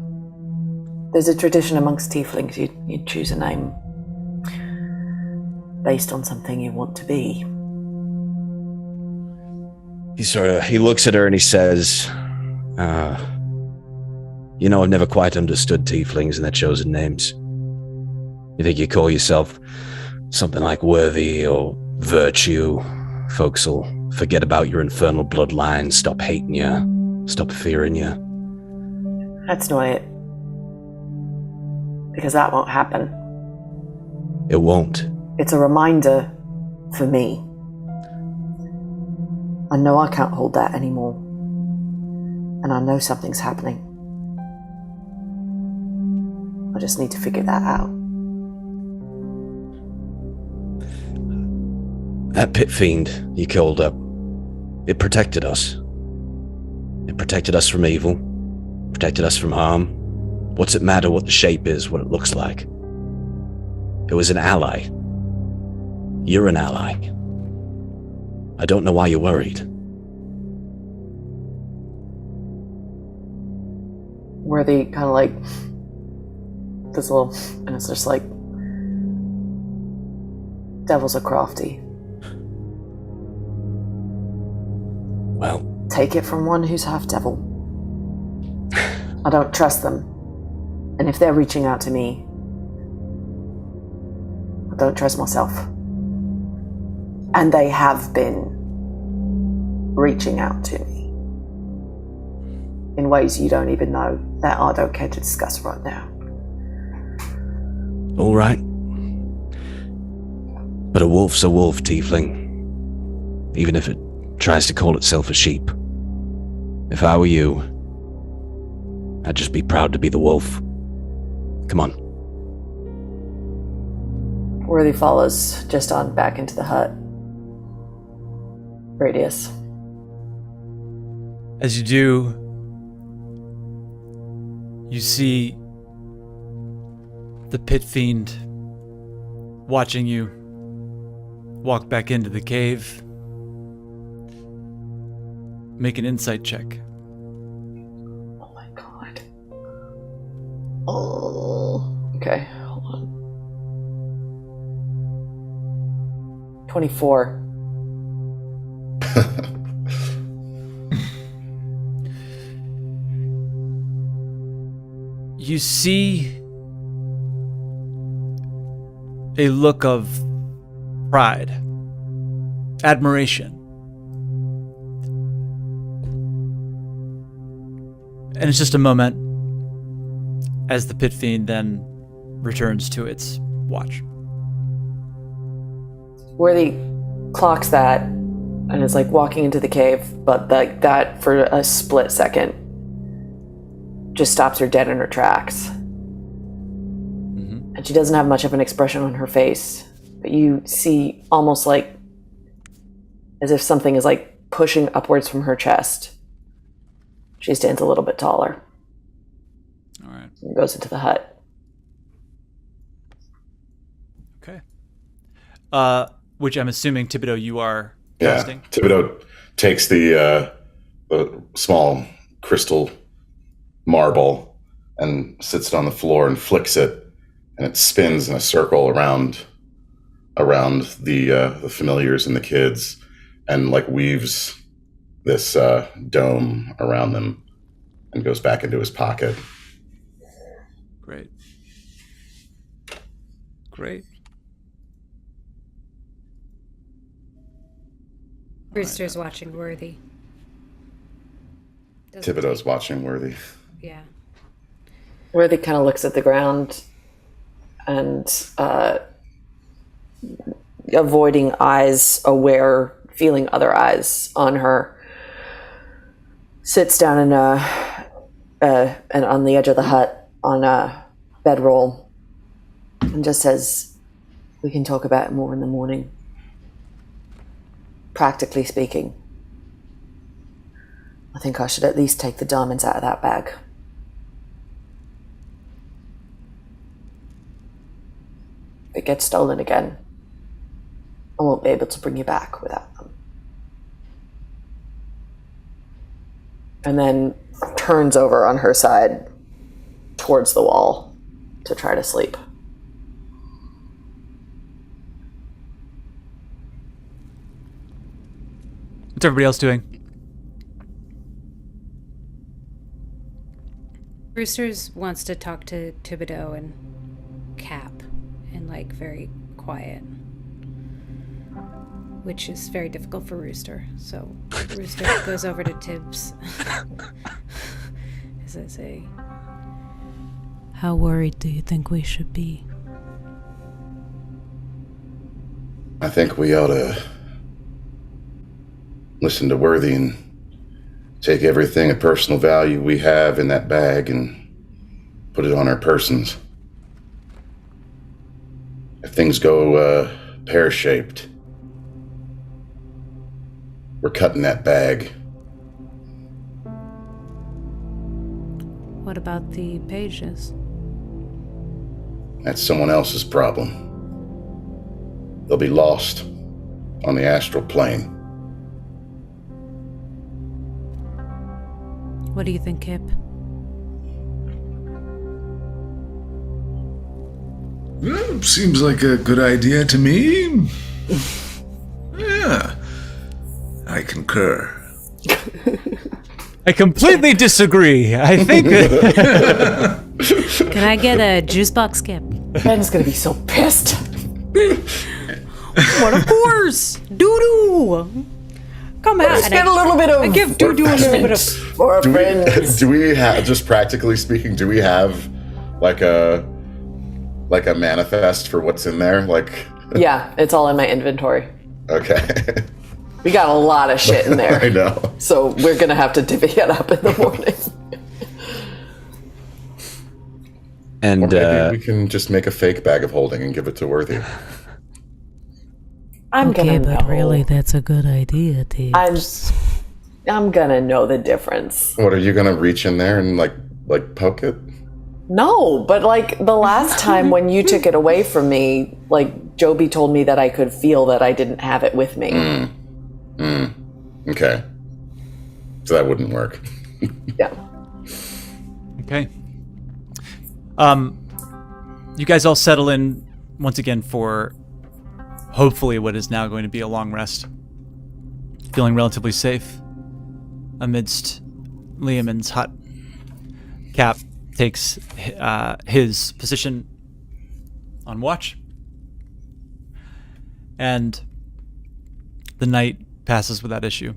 Speaker 5: There's a tradition amongst tieflings, you'd choose a name based on something you want to be.
Speaker 3: He looks at her and he says, I've never quite understood tieflings and their chosen names. You think you call yourself something like Worthy or Virtue, folks will forget about your infernal bloodline, stop hating you, stop fearing you.
Speaker 5: That's not it. Because that won't happen.
Speaker 3: It won't.
Speaker 5: It's a reminder for me. I know I can't hold that anymore. And I know something's happening. I just need to figure that out.
Speaker 3: That pit fiend you called up, it protected us. It protected us from evil, protected us from harm. What's it matter what the shape is, what it looks like? It was an ally. You're an ally. I don't know why you're worried.
Speaker 5: Worthy kind of like this little, and it's just like, devils are crafty.
Speaker 3: Well,
Speaker 5: take it from one who's half devil. I don't trust them. And if they're reaching out to me, I don't trust myself. And they have been reaching out to me in ways you don't even know that I don't care to discuss right now.
Speaker 3: all right. But a wolf's a wolf, tiefling. Even if it tries to call itself a sheep. If I were you, I'd just be proud to be the wolf. Come on.
Speaker 5: Worthy follows just on back into the hut. Radius.
Speaker 2: As you do, you see the pit fiend watching you walk back into the cave. Make an insight check.
Speaker 5: Oh my god. Oh. Okay, hold on. 24.
Speaker 2: You see a look of pride, admiration. And it's just a moment as the pit fiend then returns to its watch.
Speaker 5: Worthy clocks that and is like walking into the cave, but like that for a split second just stops her dead in her tracks. And she doesn't have much of an expression on her face, but you see almost like as if something is like pushing upwards from her chest. She stands a little bit taller.
Speaker 2: All right.
Speaker 5: And goes into the hut.
Speaker 2: Okay. Which I'm assuming, Thibodeau, you are casting?
Speaker 6: Yeah. Thibodeau takes the small crystal marble and sits it on the floor and flicks it, and it spins in a circle around the familiars and the kids, and like weaves this dome around them and goes back into his pocket.
Speaker 2: Great. Great.
Speaker 4: Brewster's watching Worthy.
Speaker 6: Thibodeau's watching Worthy.
Speaker 4: Yeah.
Speaker 5: Worthy kind of looks at the ground and avoiding eyes, aware, feeling other eyes on her, sits down and on the edge of the hut on a bedroll and just says, "We can talk about it more in the morning. Practically speaking, I think I should at least take the diamonds out of that bag." If it gets stolen again, I won't be able to bring you back without them. And then turns over on her side towards the wall to try to sleep.
Speaker 2: What's everybody else doing?
Speaker 4: Brewster's wants to talk to Thibodeau and Cap and like very quiet, which is very difficult for Rooster. So Rooster goes over to Tibbs as I say, "How worried do you think we should be?"
Speaker 6: I think we ought to listen to Worthy and take everything of personal value we have in that bag and put it on our persons. If things go pear-shaped, we're cutting that bag.
Speaker 4: What about the pages?
Speaker 6: That's someone else's problem. They'll be lost on the astral plane.
Speaker 4: What do you think, Kip?
Speaker 7: Well, seems like a good idea to me. Yeah, I concur.
Speaker 2: I completely disagree. I think
Speaker 4: Can I get a juice box, Kip?
Speaker 5: Ben's gonna be so pissed.
Speaker 4: What, of course! Doo-doo! Come on.
Speaker 5: Let's get a little bit of...
Speaker 4: I give Doo-doo a little bit of...
Speaker 5: For our friends.
Speaker 6: Do we have, just practically speaking, do we have like a manifest for what's in there? Like,
Speaker 5: Yeah, it's all in my inventory.
Speaker 6: okay.
Speaker 5: We got a lot of shit in there.
Speaker 6: I know.
Speaker 5: So we're gonna have to divvy it up in the morning.
Speaker 3: And
Speaker 6: Or maybe we can just make a fake bag of holding and give it to Worthy.
Speaker 5: I'm gonna know.
Speaker 4: that's a good idea, T.
Speaker 5: I'm gonna know the difference.
Speaker 6: What, are you gonna reach in there and like poke it?
Speaker 5: No, but like the last time when you took it away from me, like Joby told me that I could feel that I didn't have it with me.
Speaker 6: Okay. So that wouldn't work.
Speaker 5: Yeah.
Speaker 2: Okay. You guys all settle in once again for hopefully what is now going to be a long rest. Feeling relatively safe amidst Liamon's hut. Cap takes his position on watch. And the night passes without issue.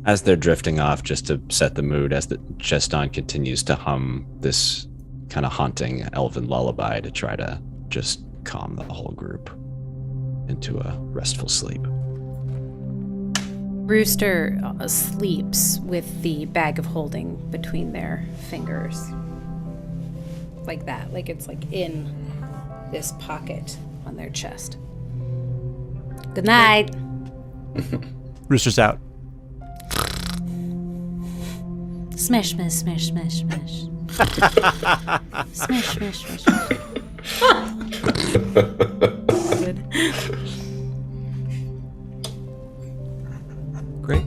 Speaker 3: as they're drifting off, just to set the mood, as the Cheston continues to hum this kind of haunting elven lullaby to try to just calm the whole group. into a restful sleep.
Speaker 4: Rooster sleeps with the bag of holding between their fingers. Like that. Like it's like in this pocket on their chest. Good night.
Speaker 2: Rooster's out.
Speaker 4: Smash, smash, smash, smash, smash. Smash, smash, smash, smash. Good.
Speaker 2: Great.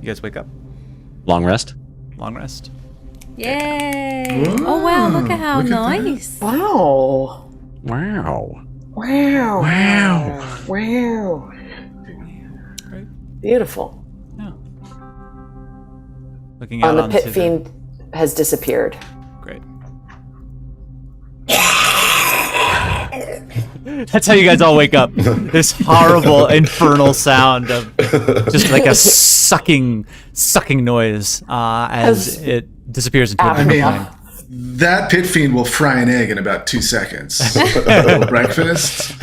Speaker 2: You guys wake up.
Speaker 3: Long rest?
Speaker 2: Long rest.
Speaker 4: Yay! Oh wow, look at how
Speaker 7: look at
Speaker 4: nice.
Speaker 5: Wow.
Speaker 3: Wow.
Speaker 5: Wow.
Speaker 3: Wow.
Speaker 5: Wow.
Speaker 2: Right.
Speaker 5: Beautiful.
Speaker 2: Yeah. Looking out
Speaker 5: The
Speaker 2: onto
Speaker 5: pit fiend has disappeared.
Speaker 2: Great. That's how you guys all wake up. This horrible infernal sound of just like a sucking noise as it disappears into
Speaker 5: I
Speaker 2: a
Speaker 5: mean,
Speaker 2: plane.
Speaker 7: That pit fiend will fry an egg in about 2 seconds. A little breakfast.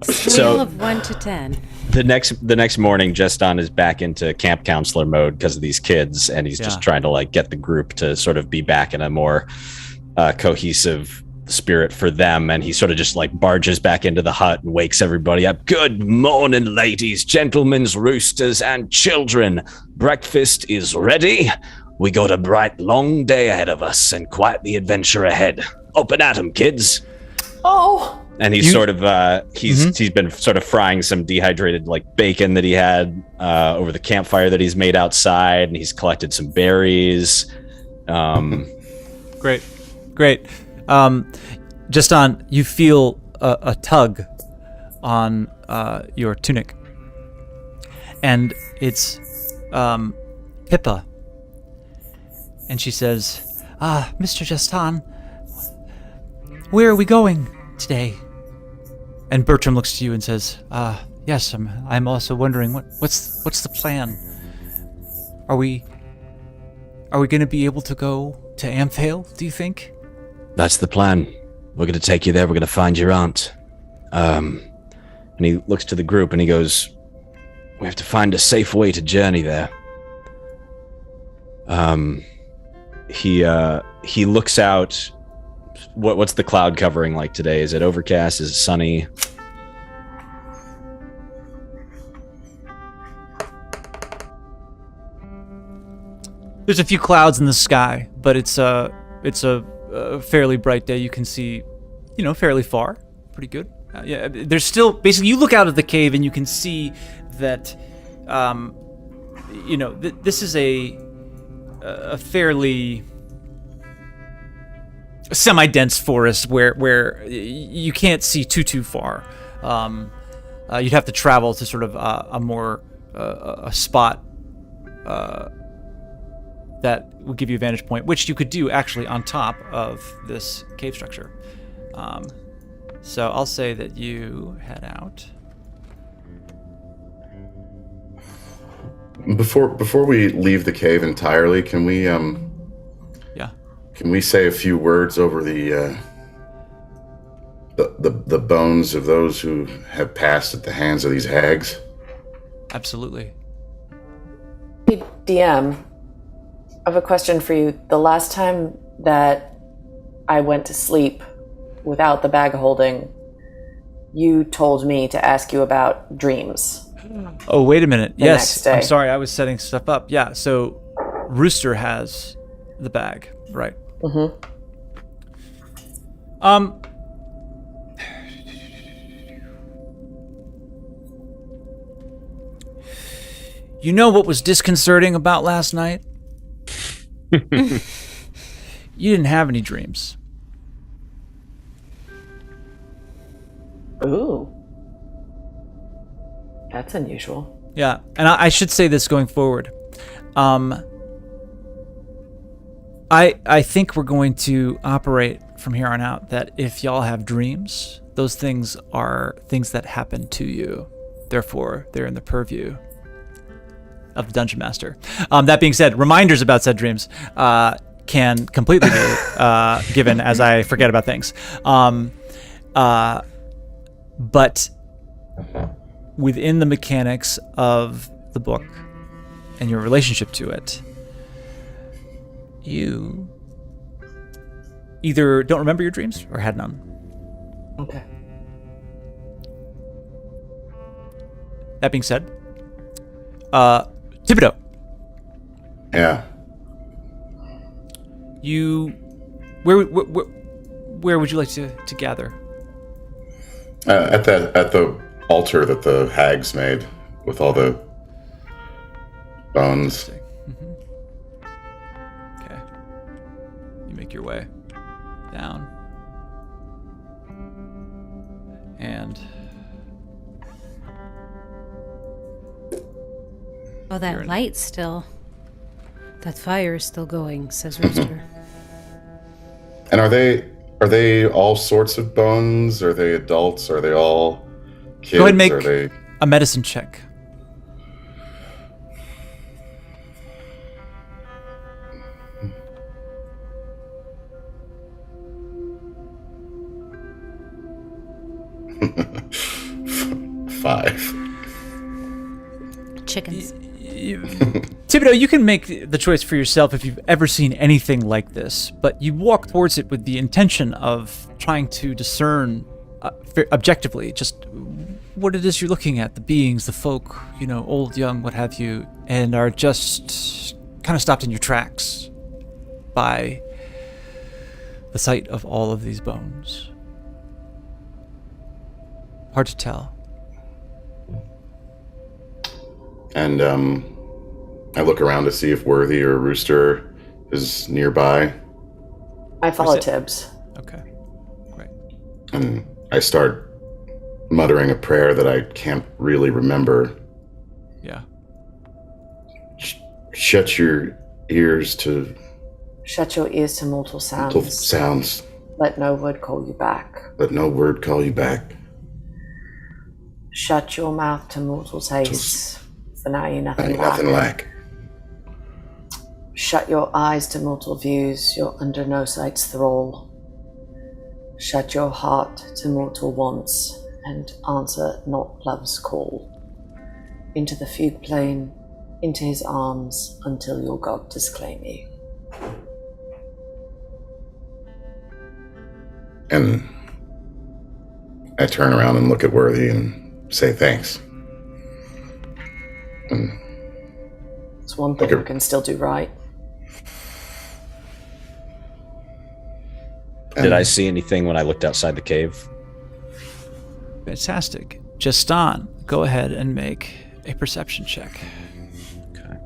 Speaker 4: Scale of 1 to 10.
Speaker 3: The next morning, Jeston is back into camp counselor mode because of these kids, and he's just trying to like get the group to sort of be back in a more cohesive spirit for them. And he sort of just like barges back into the hut and wakes everybody up. Good morning, ladies, gentlemen, roosters, and children. Breakfast is ready. We got a bright, long day ahead of us, and quite the adventure ahead. Open at 'em, kids.
Speaker 5: Oh.
Speaker 3: And he's sort of he's been sort of frying some dehydrated like bacon that he had over the campfire that he's made outside, and he's collected some berries.
Speaker 2: Great. Justin, you feel a tug on your tunic, and it's Pippa, and she says, Mr. Justin, where are we going today? And Bertram looks to you and says, yes, I'm also wondering what's the plan? Are we going to be able to go to Amphale, do you think?
Speaker 3: That's the plan. We're going to take you there. We're going to find your aunt. And he looks to the group and he goes, we have to find a safe way to journey there. He looks out. What's the cloud covering like today? Is it overcast? Is it sunny?
Speaker 2: There's a few clouds in the sky, but it's a fairly bright day. You can see, fairly far. Pretty good. There's still basically you look out of the cave and you can see that, this is a fairly semi-dense forest where you can't see too far. You'd have to travel to sort of a more a spot that would give you a vantage point, which you could do actually on top of this cave structure. So I'll say that you head out.
Speaker 6: Before we leave the cave entirely, can we Can we say a few words over the bones of those who have passed at the hands of these hags?
Speaker 2: Absolutely.
Speaker 5: Hey, DM, I have a question for you. The last time that I went to sleep without the bag holding, you told me to ask you about dreams.
Speaker 2: Oh, wait a minute.
Speaker 5: The next
Speaker 2: Yes,
Speaker 5: day.
Speaker 2: I'm sorry. I was setting stuff up. Yeah, so Rooster has the bag, right?
Speaker 5: Mm-hmm.
Speaker 2: You know what was disconcerting about last night? You didn't have any dreams.
Speaker 5: Ooh. That's unusual.
Speaker 2: Yeah, and I should say this going forward. I think we're going to operate from here on out that if y'all have dreams, those things are things that happen to you. Therefore, they're in the purview of the Dungeon Master. That being said, reminders about said dreams can completely be given as I forget about things. But within the mechanics of the book and your relationship to it, you either don't remember your dreams or had none.
Speaker 5: Okay.
Speaker 2: That being said, Thibodeau,
Speaker 6: Yeah.
Speaker 2: where would you like to gather?
Speaker 6: At the altar that the hags made with all the bones.
Speaker 2: Okay. You make your way down. And
Speaker 4: Oh, that light's still... That fire is still going, says Rooster.
Speaker 6: And are they all sorts of bones? Are they adults? Are they all kids?
Speaker 2: go ahead and make
Speaker 6: Are they...
Speaker 2: a medicine check.
Speaker 6: Five.
Speaker 4: Chickens.
Speaker 2: Thibodeau, you can make the choice for yourself if you've ever seen anything like this, but you walk towards it with the intention of trying to discern objectively just what it is you're looking at, the beings, the folk, old, young, what have you, and are just kind of stopped in your tracks by the sight of all of these bones. Hard to tell.
Speaker 6: And I look around to see if Worthy or Rooster is nearby.
Speaker 5: I follow Tibbs.
Speaker 2: Okay. Great.
Speaker 6: And I start muttering a prayer that I can't really remember.
Speaker 2: Yeah.
Speaker 6: Shut your ears to
Speaker 5: Shut your ears to mortal sounds.
Speaker 6: mortal sounds.
Speaker 5: Let no word call you back.
Speaker 6: Let no word call you back.
Speaker 5: Shut your mouth to mortal tastes. For now you
Speaker 6: I
Speaker 5: nothing
Speaker 6: ain't
Speaker 5: lack.
Speaker 6: nothing lack.
Speaker 5: Shut your eyes to mortal views. You're under no sight's thrall. Shut your heart to mortal wants, and answer not love's call. Into the fugue plain, into his arms, until your God disclaim you.
Speaker 6: And I turn around and look at Worthy and say thanks. And
Speaker 5: It's one thing
Speaker 6: Okay.
Speaker 5: you can still do right.
Speaker 3: Did I see anything when I looked outside the cave?
Speaker 2: Fantastic. Justin, go ahead and make a perception check.
Speaker 3: Okay.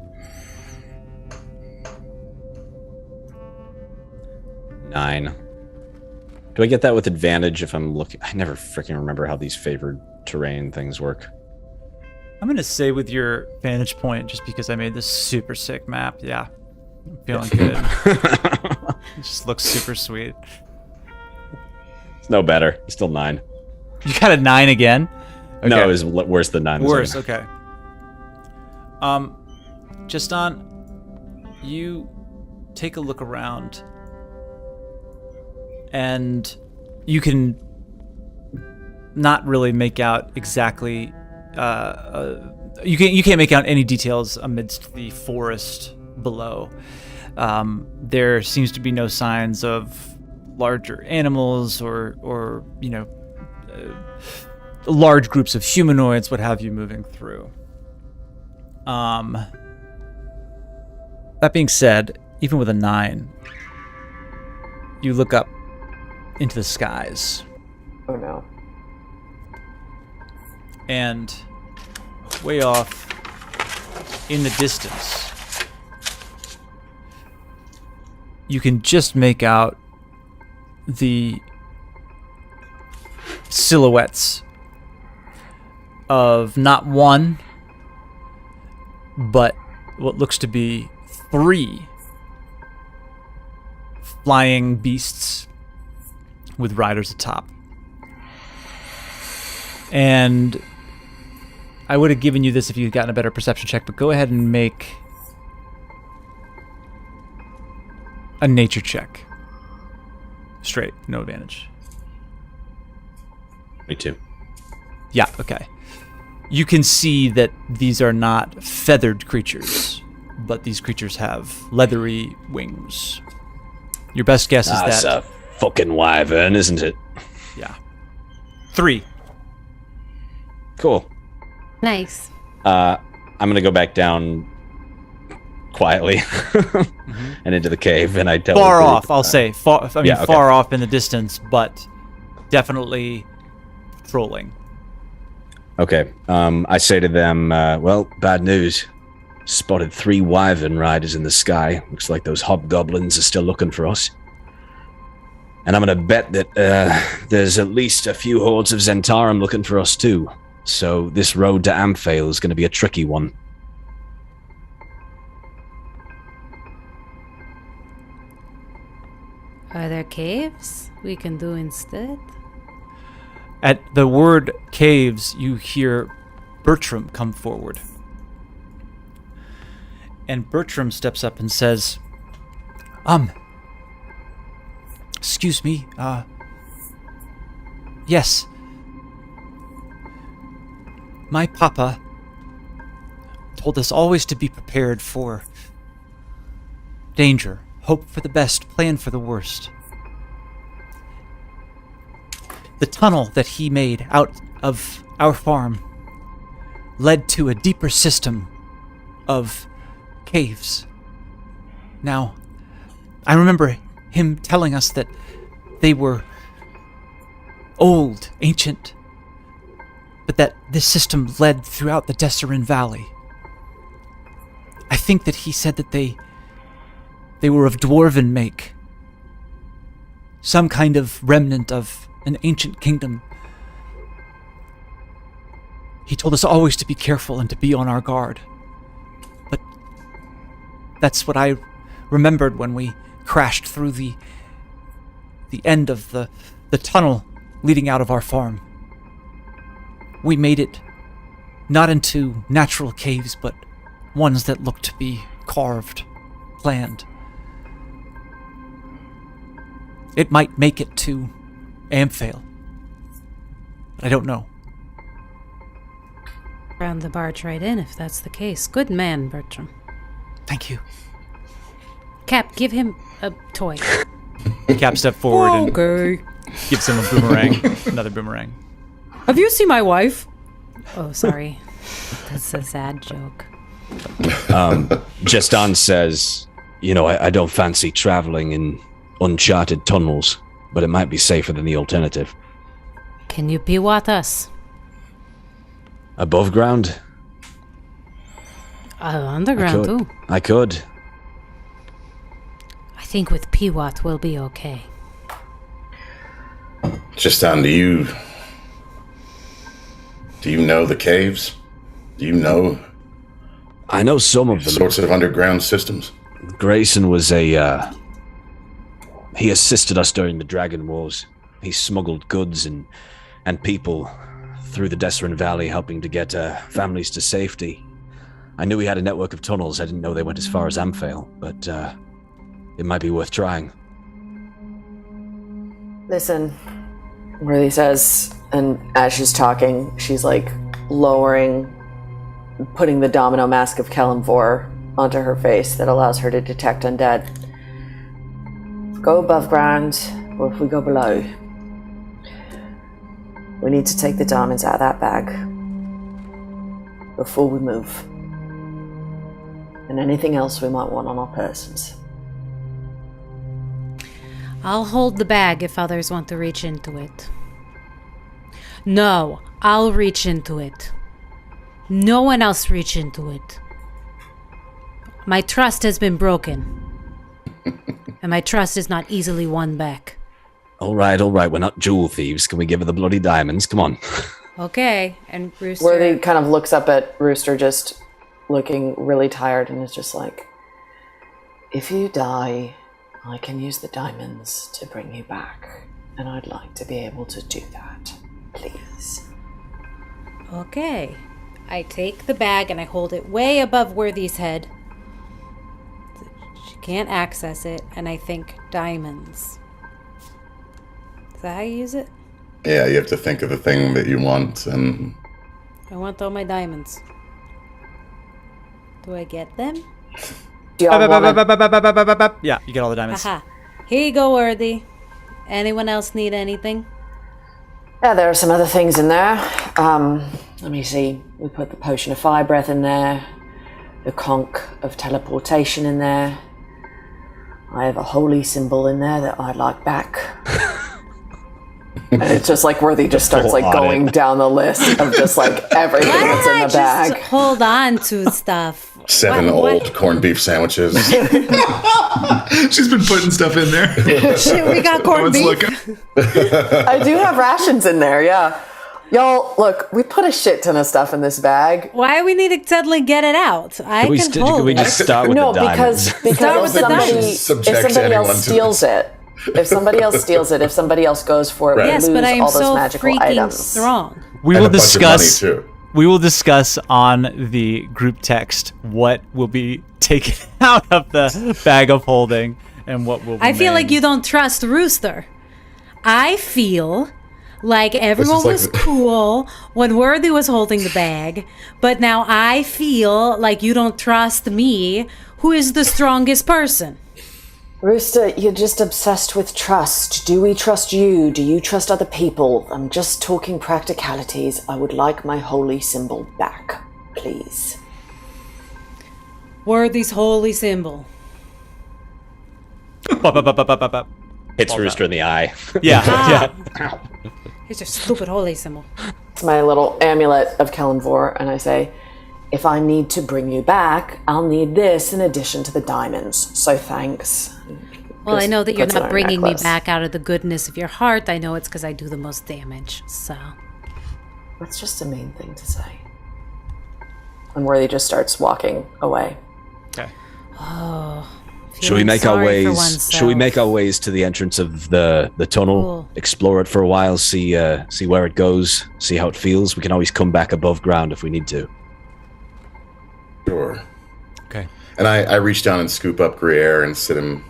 Speaker 3: 9. Do I get that with advantage if I'm looking? I never freaking remember how these favored terrain things work.
Speaker 2: I'm going to say with your vantage point, just because I made this super sick map. Yeah. I'm feeling good. It just looks super sweet.
Speaker 3: It's no better. It's still 9.
Speaker 2: You got a 9 again? Okay.
Speaker 3: No, it was worse than 9.
Speaker 2: Worse, okay. Justin, you take a look around, and you can not really make out exactly. You can't make out any details amidst the forest below. There seems to be no signs of larger animals or large groups of humanoids, what have you, moving through. That being said, even with a 9, you look up into the skies,
Speaker 5: Oh no.
Speaker 2: and way off in the distance, you can just make out the silhouettes of not one, but what looks to be 3 flying beasts with riders atop. And I would have given you this if you had gotten a better perception check, but go ahead and make a nature check. Straight, no advantage.
Speaker 3: 22.
Speaker 2: Yeah, okay. You can see that these are not feathered creatures, but these creatures have leathery wings. Your best guess is
Speaker 3: That's
Speaker 2: that...
Speaker 3: a fucking wyvern, isn't it?
Speaker 2: Yeah. 3.
Speaker 3: Cool.
Speaker 4: Nice.
Speaker 3: I'm gonna go back down quietly and into the cave, and I tell the
Speaker 2: Far
Speaker 3: group,
Speaker 2: off, I'll say. Far
Speaker 3: okay.
Speaker 2: off in the distance, but definitely patrolling.
Speaker 3: Okay. I say to them, well, bad news. Spotted 3 wyvern riders in the sky. Looks like those hobgoblins are still looking for us. And I'm gonna bet that there's at least a few hordes of Zentarum looking for us too. So this road to Amphail is gonna be a tricky one.
Speaker 4: Are there caves we can do instead?
Speaker 2: At the word caves, you hear Bertram come forward. And Bertram steps up and says, excuse me, yes. My papa told us always to be prepared for danger, hope for the best, plan for the worst. The tunnel that he made out of our farm led to a deeper system of caves. Now, I remember him telling us that they were old, ancient, but that this system led throughout the Desserin Valley. I think that he said that they were of dwarven make, some kind of remnant of an ancient kingdom. He told us always to be careful and to be on our guard. But that's what I remembered when we crashed through the end of the tunnel leading out of our farm. We made it not into natural caves, but ones that looked to be carved, planned. It might make it to Amphail, but I don't know.
Speaker 4: Round the barge right in, if that's the case. Good man, Bertram.
Speaker 2: Thank you.
Speaker 4: Cap, give him a toy.
Speaker 2: Cap stepped forward and
Speaker 4: Okay.
Speaker 2: gives him a boomerang, another boomerang.
Speaker 4: Have you seen my wife? Oh, sorry. That's a sad joke.
Speaker 3: Jeston says, I don't fancy traveling in uncharted tunnels, but it might be safer than the alternative.
Speaker 4: Can you Piwat us?
Speaker 3: Above ground?
Speaker 4: Underground, too.
Speaker 3: I could.
Speaker 4: I think with Piwat we'll be okay.
Speaker 6: Just down to you. Do you know the caves? Do you know
Speaker 3: I know some of them.
Speaker 6: sorts of underground systems?
Speaker 3: Grayson was he assisted us during the Dragon Wars. He smuggled goods and people through the Desserin Valley, helping to get families to safety. I knew he had a network of tunnels. I didn't know they went as far as Amphail, but it might be worth trying.
Speaker 5: Listen, Worthy says, and as she's talking, she's like lowering, putting the domino mask of Kelimvor onto her face that allows her to detect undead. Go above ground, or if we go below, we need to take the diamonds out of that bag before we move. And anything else we might want on our persons.
Speaker 4: I'll hold the bag if others want to reach into it. No, I'll reach into it. No one else reach into it. My trust has been broken. And my trust is not easily won back.
Speaker 3: All right, we're not jewel thieves. Can we give her the bloody diamonds? Come on.
Speaker 4: Okay, and Rooster...
Speaker 5: Worthy kind of looks up at Rooster, just looking really tired, and is just like, if you die, I can use the diamonds to bring you back. And I'd like to be able to do that, please.
Speaker 4: Okay. I take the bag and I hold it way above Worthy's head. She can't access it, and I think diamonds. Is that how you use it?
Speaker 6: Yeah, you have to think of the thing that you want, and
Speaker 4: I want all my diamonds. Do I get them?
Speaker 5: Do y'all wanna...
Speaker 2: Yeah, you get all the diamonds.
Speaker 4: Haha. Here you go, Worthy. Anyone else need anything?
Speaker 5: Yeah, there are some other things in there. Let me see. We put the potion of fire breath in there. The conch of teleportation in there. I have a holy symbol in there that I'd like back. And it's just like Worthy just starts like going down the list of just like everything that's in the bag.
Speaker 4: Just hold on to stuff.
Speaker 6: 7 old corned beef sandwiches.
Speaker 7: She's been putting stuff in there.
Speaker 4: Shit, we got corned beef.
Speaker 5: I do have rations in there, yeah. Y'all, look, we put a shit ton of stuff in this bag.
Speaker 4: Why we need to suddenly get it out? I
Speaker 3: Can we,
Speaker 4: can
Speaker 3: st-
Speaker 4: hold
Speaker 3: can we
Speaker 4: it.
Speaker 3: just start with
Speaker 5: No,
Speaker 3: the diamonds?
Speaker 5: because
Speaker 4: Start with
Speaker 5: if
Speaker 4: the diamonds.
Speaker 5: if
Speaker 6: Subject
Speaker 5: somebody
Speaker 6: anyone
Speaker 5: else
Speaker 6: to
Speaker 5: steals it, if somebody else steals it, if somebody else goes for it,
Speaker 6: Right.
Speaker 5: we
Speaker 4: Yes,
Speaker 5: lose
Speaker 4: but I am
Speaker 5: all those
Speaker 4: so
Speaker 5: magical
Speaker 4: freaking
Speaker 5: items.
Speaker 4: strong.
Speaker 2: We
Speaker 6: and
Speaker 2: will
Speaker 6: a bunch of
Speaker 2: discuss.
Speaker 6: money, too.
Speaker 2: We will discuss on the group text what will be taken out of the bag of holding and what will.
Speaker 4: I feel
Speaker 2: remain.
Speaker 4: like you don't trust Rooster. I feel like everyone
Speaker 6: like
Speaker 4: was
Speaker 6: the-
Speaker 4: cool when Worthy was holding the bag, but now I feel like you don't trust me, who is the strongest person.
Speaker 5: Rooster, you're just obsessed with trust. Do we trust you? Do you trust other people? I'm just talking practicalities. I would like my holy symbol back, please.
Speaker 4: Worthy's holy symbol.
Speaker 3: Hits Rooster in the eye.
Speaker 2: Yeah, yeah.
Speaker 4: It's your stupid holy symbol.
Speaker 5: It's my little amulet of Kellenvor, and I say, if I need to bring you back, I'll need this in addition to the diamonds. So thanks.
Speaker 4: Well, I know that you're
Speaker 5: puts it
Speaker 4: not
Speaker 5: on her
Speaker 4: bringing me
Speaker 5: necklace.
Speaker 4: back out of the goodness of your heart. I know it's because I do the most damage, so.
Speaker 5: That's just a mean thing to say. And Worthy just starts walking away.
Speaker 2: Okay.
Speaker 3: Should we
Speaker 4: Feeling
Speaker 3: make our
Speaker 4: sorry for
Speaker 3: ways? Should we
Speaker 4: oneself.
Speaker 3: make our ways to the entrance of the tunnel?
Speaker 4: Cool.
Speaker 3: Explore it for a while. See where it goes. See how it feels. We can always come back above ground if we need to.
Speaker 6: Sure.
Speaker 2: Okay.
Speaker 6: And I reach down and scoop up Gruyere and sit him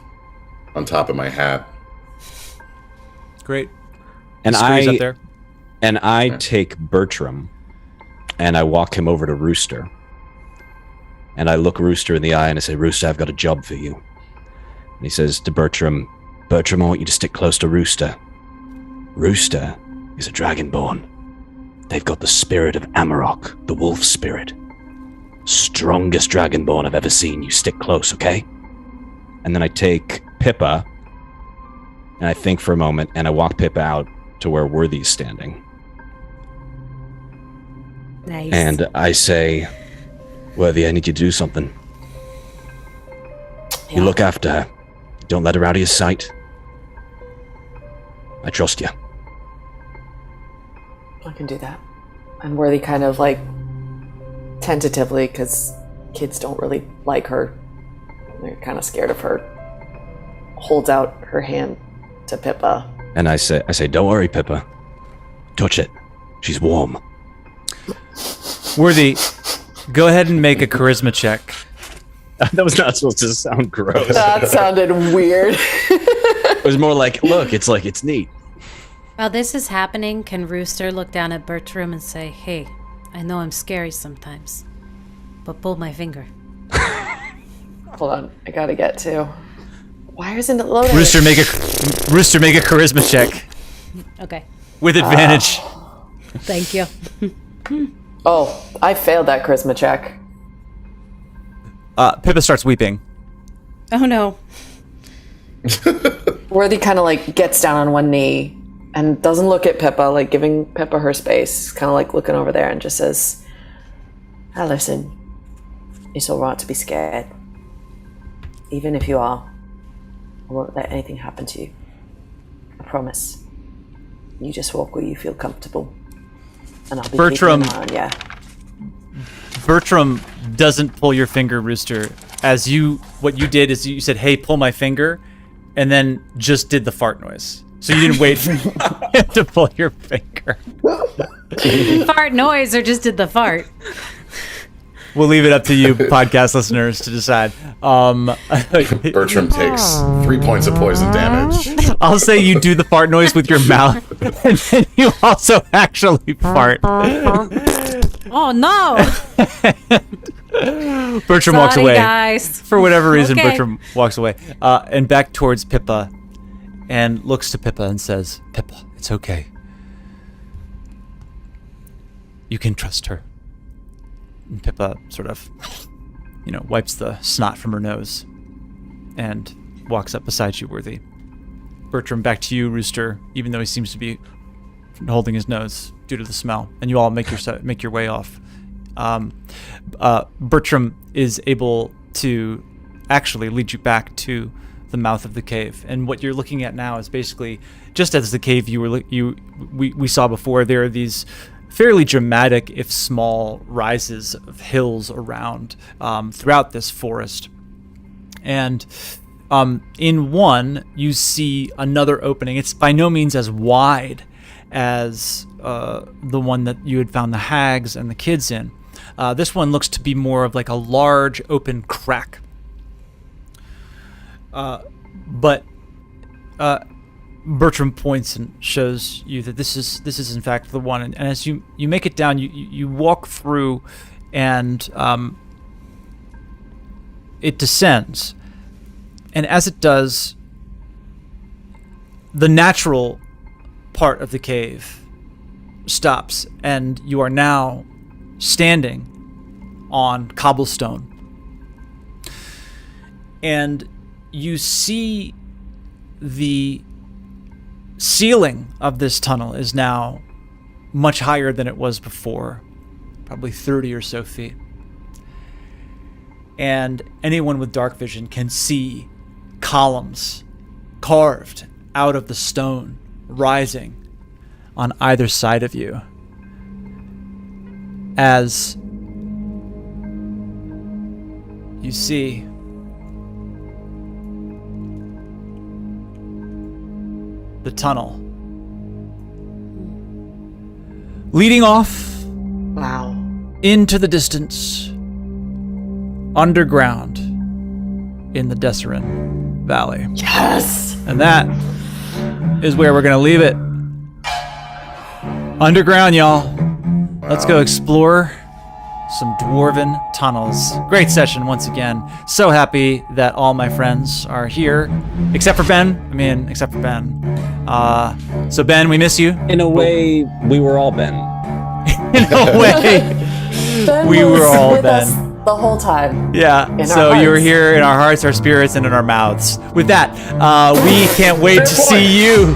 Speaker 6: on top of my hat.
Speaker 2: Great.
Speaker 3: And
Speaker 2: Squeeze up there.
Speaker 3: I take Bertram, and I walk him over to Rooster. And I look Rooster in the eye and I say, Rooster, I've got a job for you. And he says to Bertram, Bertram, I want you to stick close to Rooster. Rooster is a dragonborn. They've got the spirit of Amarok, the wolf spirit. Strongest dragonborn I've ever seen. You stick close, okay? And then I take Pippa, and I think for a moment, and I walk Pippa out to where Worthy's standing.
Speaker 4: Nice.
Speaker 3: And I say, Worthy, I need you to do something. You look after her. Don't let her out of your sight. I trust you.
Speaker 5: I can do that. And Worthy kind of like tentatively, because kids don't really like her. They're kind of scared of her. Holds out her hand to Pippa.
Speaker 3: And I say, don't worry, Pippa. Touch it. She's warm.
Speaker 2: Worthy, go ahead and make a charisma check.
Speaker 3: That was not supposed to sound gross.
Speaker 5: That sounded weird.
Speaker 3: It was more like, look, it's neat.
Speaker 4: While this is happening, can Rooster look down at Bertram and say, hey, I know I'm scary sometimes, but pull my finger.
Speaker 5: Hold on, I gotta get to. Why isn't it loading?
Speaker 2: Rooster, make a charisma check
Speaker 4: Okay.
Speaker 2: with advantage.
Speaker 4: Thank you.
Speaker 5: Oh, I failed that charisma check.
Speaker 2: Pippa starts weeping.
Speaker 4: Oh no.
Speaker 5: Worthy kind of like gets down on one knee and doesn't look at Pippa, like giving Pippa her space, kind of like looking over there and just says, "Now listen, it's all right to be scared. Even if you are, I won't let anything happen to you. I promise. You just walk where you feel comfortable, and I'll be
Speaker 2: Bertram.
Speaker 5: keeping an eye on you."
Speaker 2: Bertram doesn't pull your finger, Rooster. What you did is you said, "Hey, pull my finger," and then just did the fart noise. So you didn't wait for him to pull your finger.
Speaker 4: Fart noise or just did the fart?
Speaker 2: We'll leave it up to you, podcast listeners, to decide.
Speaker 6: Bertram takes 3 points of poison damage.
Speaker 2: I'll say you do the fart noise with your mouth, and then you also actually fart.
Speaker 4: Oh no!
Speaker 2: Bertram walks
Speaker 4: Sorry,
Speaker 2: away.
Speaker 4: guys.
Speaker 2: For whatever reason,
Speaker 4: Okay.
Speaker 2: Bertram walks away. And back towards Pippa, and looks to Pippa and says, Pippa, it's okay. You can trust her. And Pippa sort of, wipes the snot from her nose and walks up beside you, Worthy. Bertram, back to you, Rooster, even though he seems to be holding his nose due to the smell. And you all make your way off. Bertram is able to actually lead you back to the mouth of the cave. And what you're looking at now is basically just as the cave we saw before. There are these fairly dramatic, if small, rises of hills around throughout this forest. And in one, you see another opening. It's by no means as wide as the one that you had found the hags and the kids in. This one looks to be more of like a large open crack. But Bertram points and shows you that this is in fact the one. And as you make it down, you walk through, and it descends. And as it does, the natural part of the cave stops, and you are now standing on cobblestone. And you see the ceiling of this tunnel is now much higher than it was before, probably 30 or so feet. And anyone with dark vision can see columns carved out of the stone rising on either side of you as you see the tunnel leading off into the distance underground in the Desserin Valley.
Speaker 5: Yes!
Speaker 2: And that is where we're gonna leave it. Underground, y'all. Let's go explore some dwarven tunnels. Great session once again. So happy that all my friends are here, except for Ben. So Ben, we miss you.
Speaker 3: In a way, we were all Ben.
Speaker 2: In a way,
Speaker 5: Ben
Speaker 2: we
Speaker 5: was
Speaker 2: were all
Speaker 5: with
Speaker 2: Ben.
Speaker 5: us the whole time.
Speaker 2: Yeah,
Speaker 5: In
Speaker 2: so
Speaker 5: our
Speaker 2: you were
Speaker 5: hearts.
Speaker 2: here in our hearts, our spirits, and in our mouths. With that, we can't wait to see you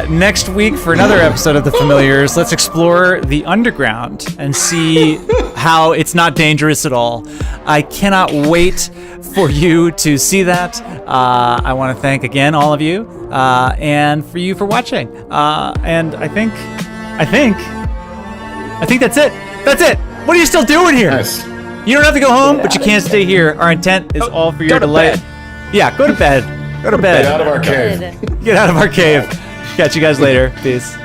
Speaker 2: next week for another episode of The Familiars. Let's explore the underground and see how it's not dangerous at all. I cannot wait for you to see that. I want to thank again all of you and for you for watching. And I think that's it. That's it. What are you still doing here?
Speaker 6: Nice.
Speaker 2: You don't have to go home, but you can't stay here. Our intent is all for your delight. Yeah, go to bed. Go to bed.
Speaker 6: Get out of our cave.
Speaker 4: Good.
Speaker 2: Get out of our cave. Catch you guys later. Peace.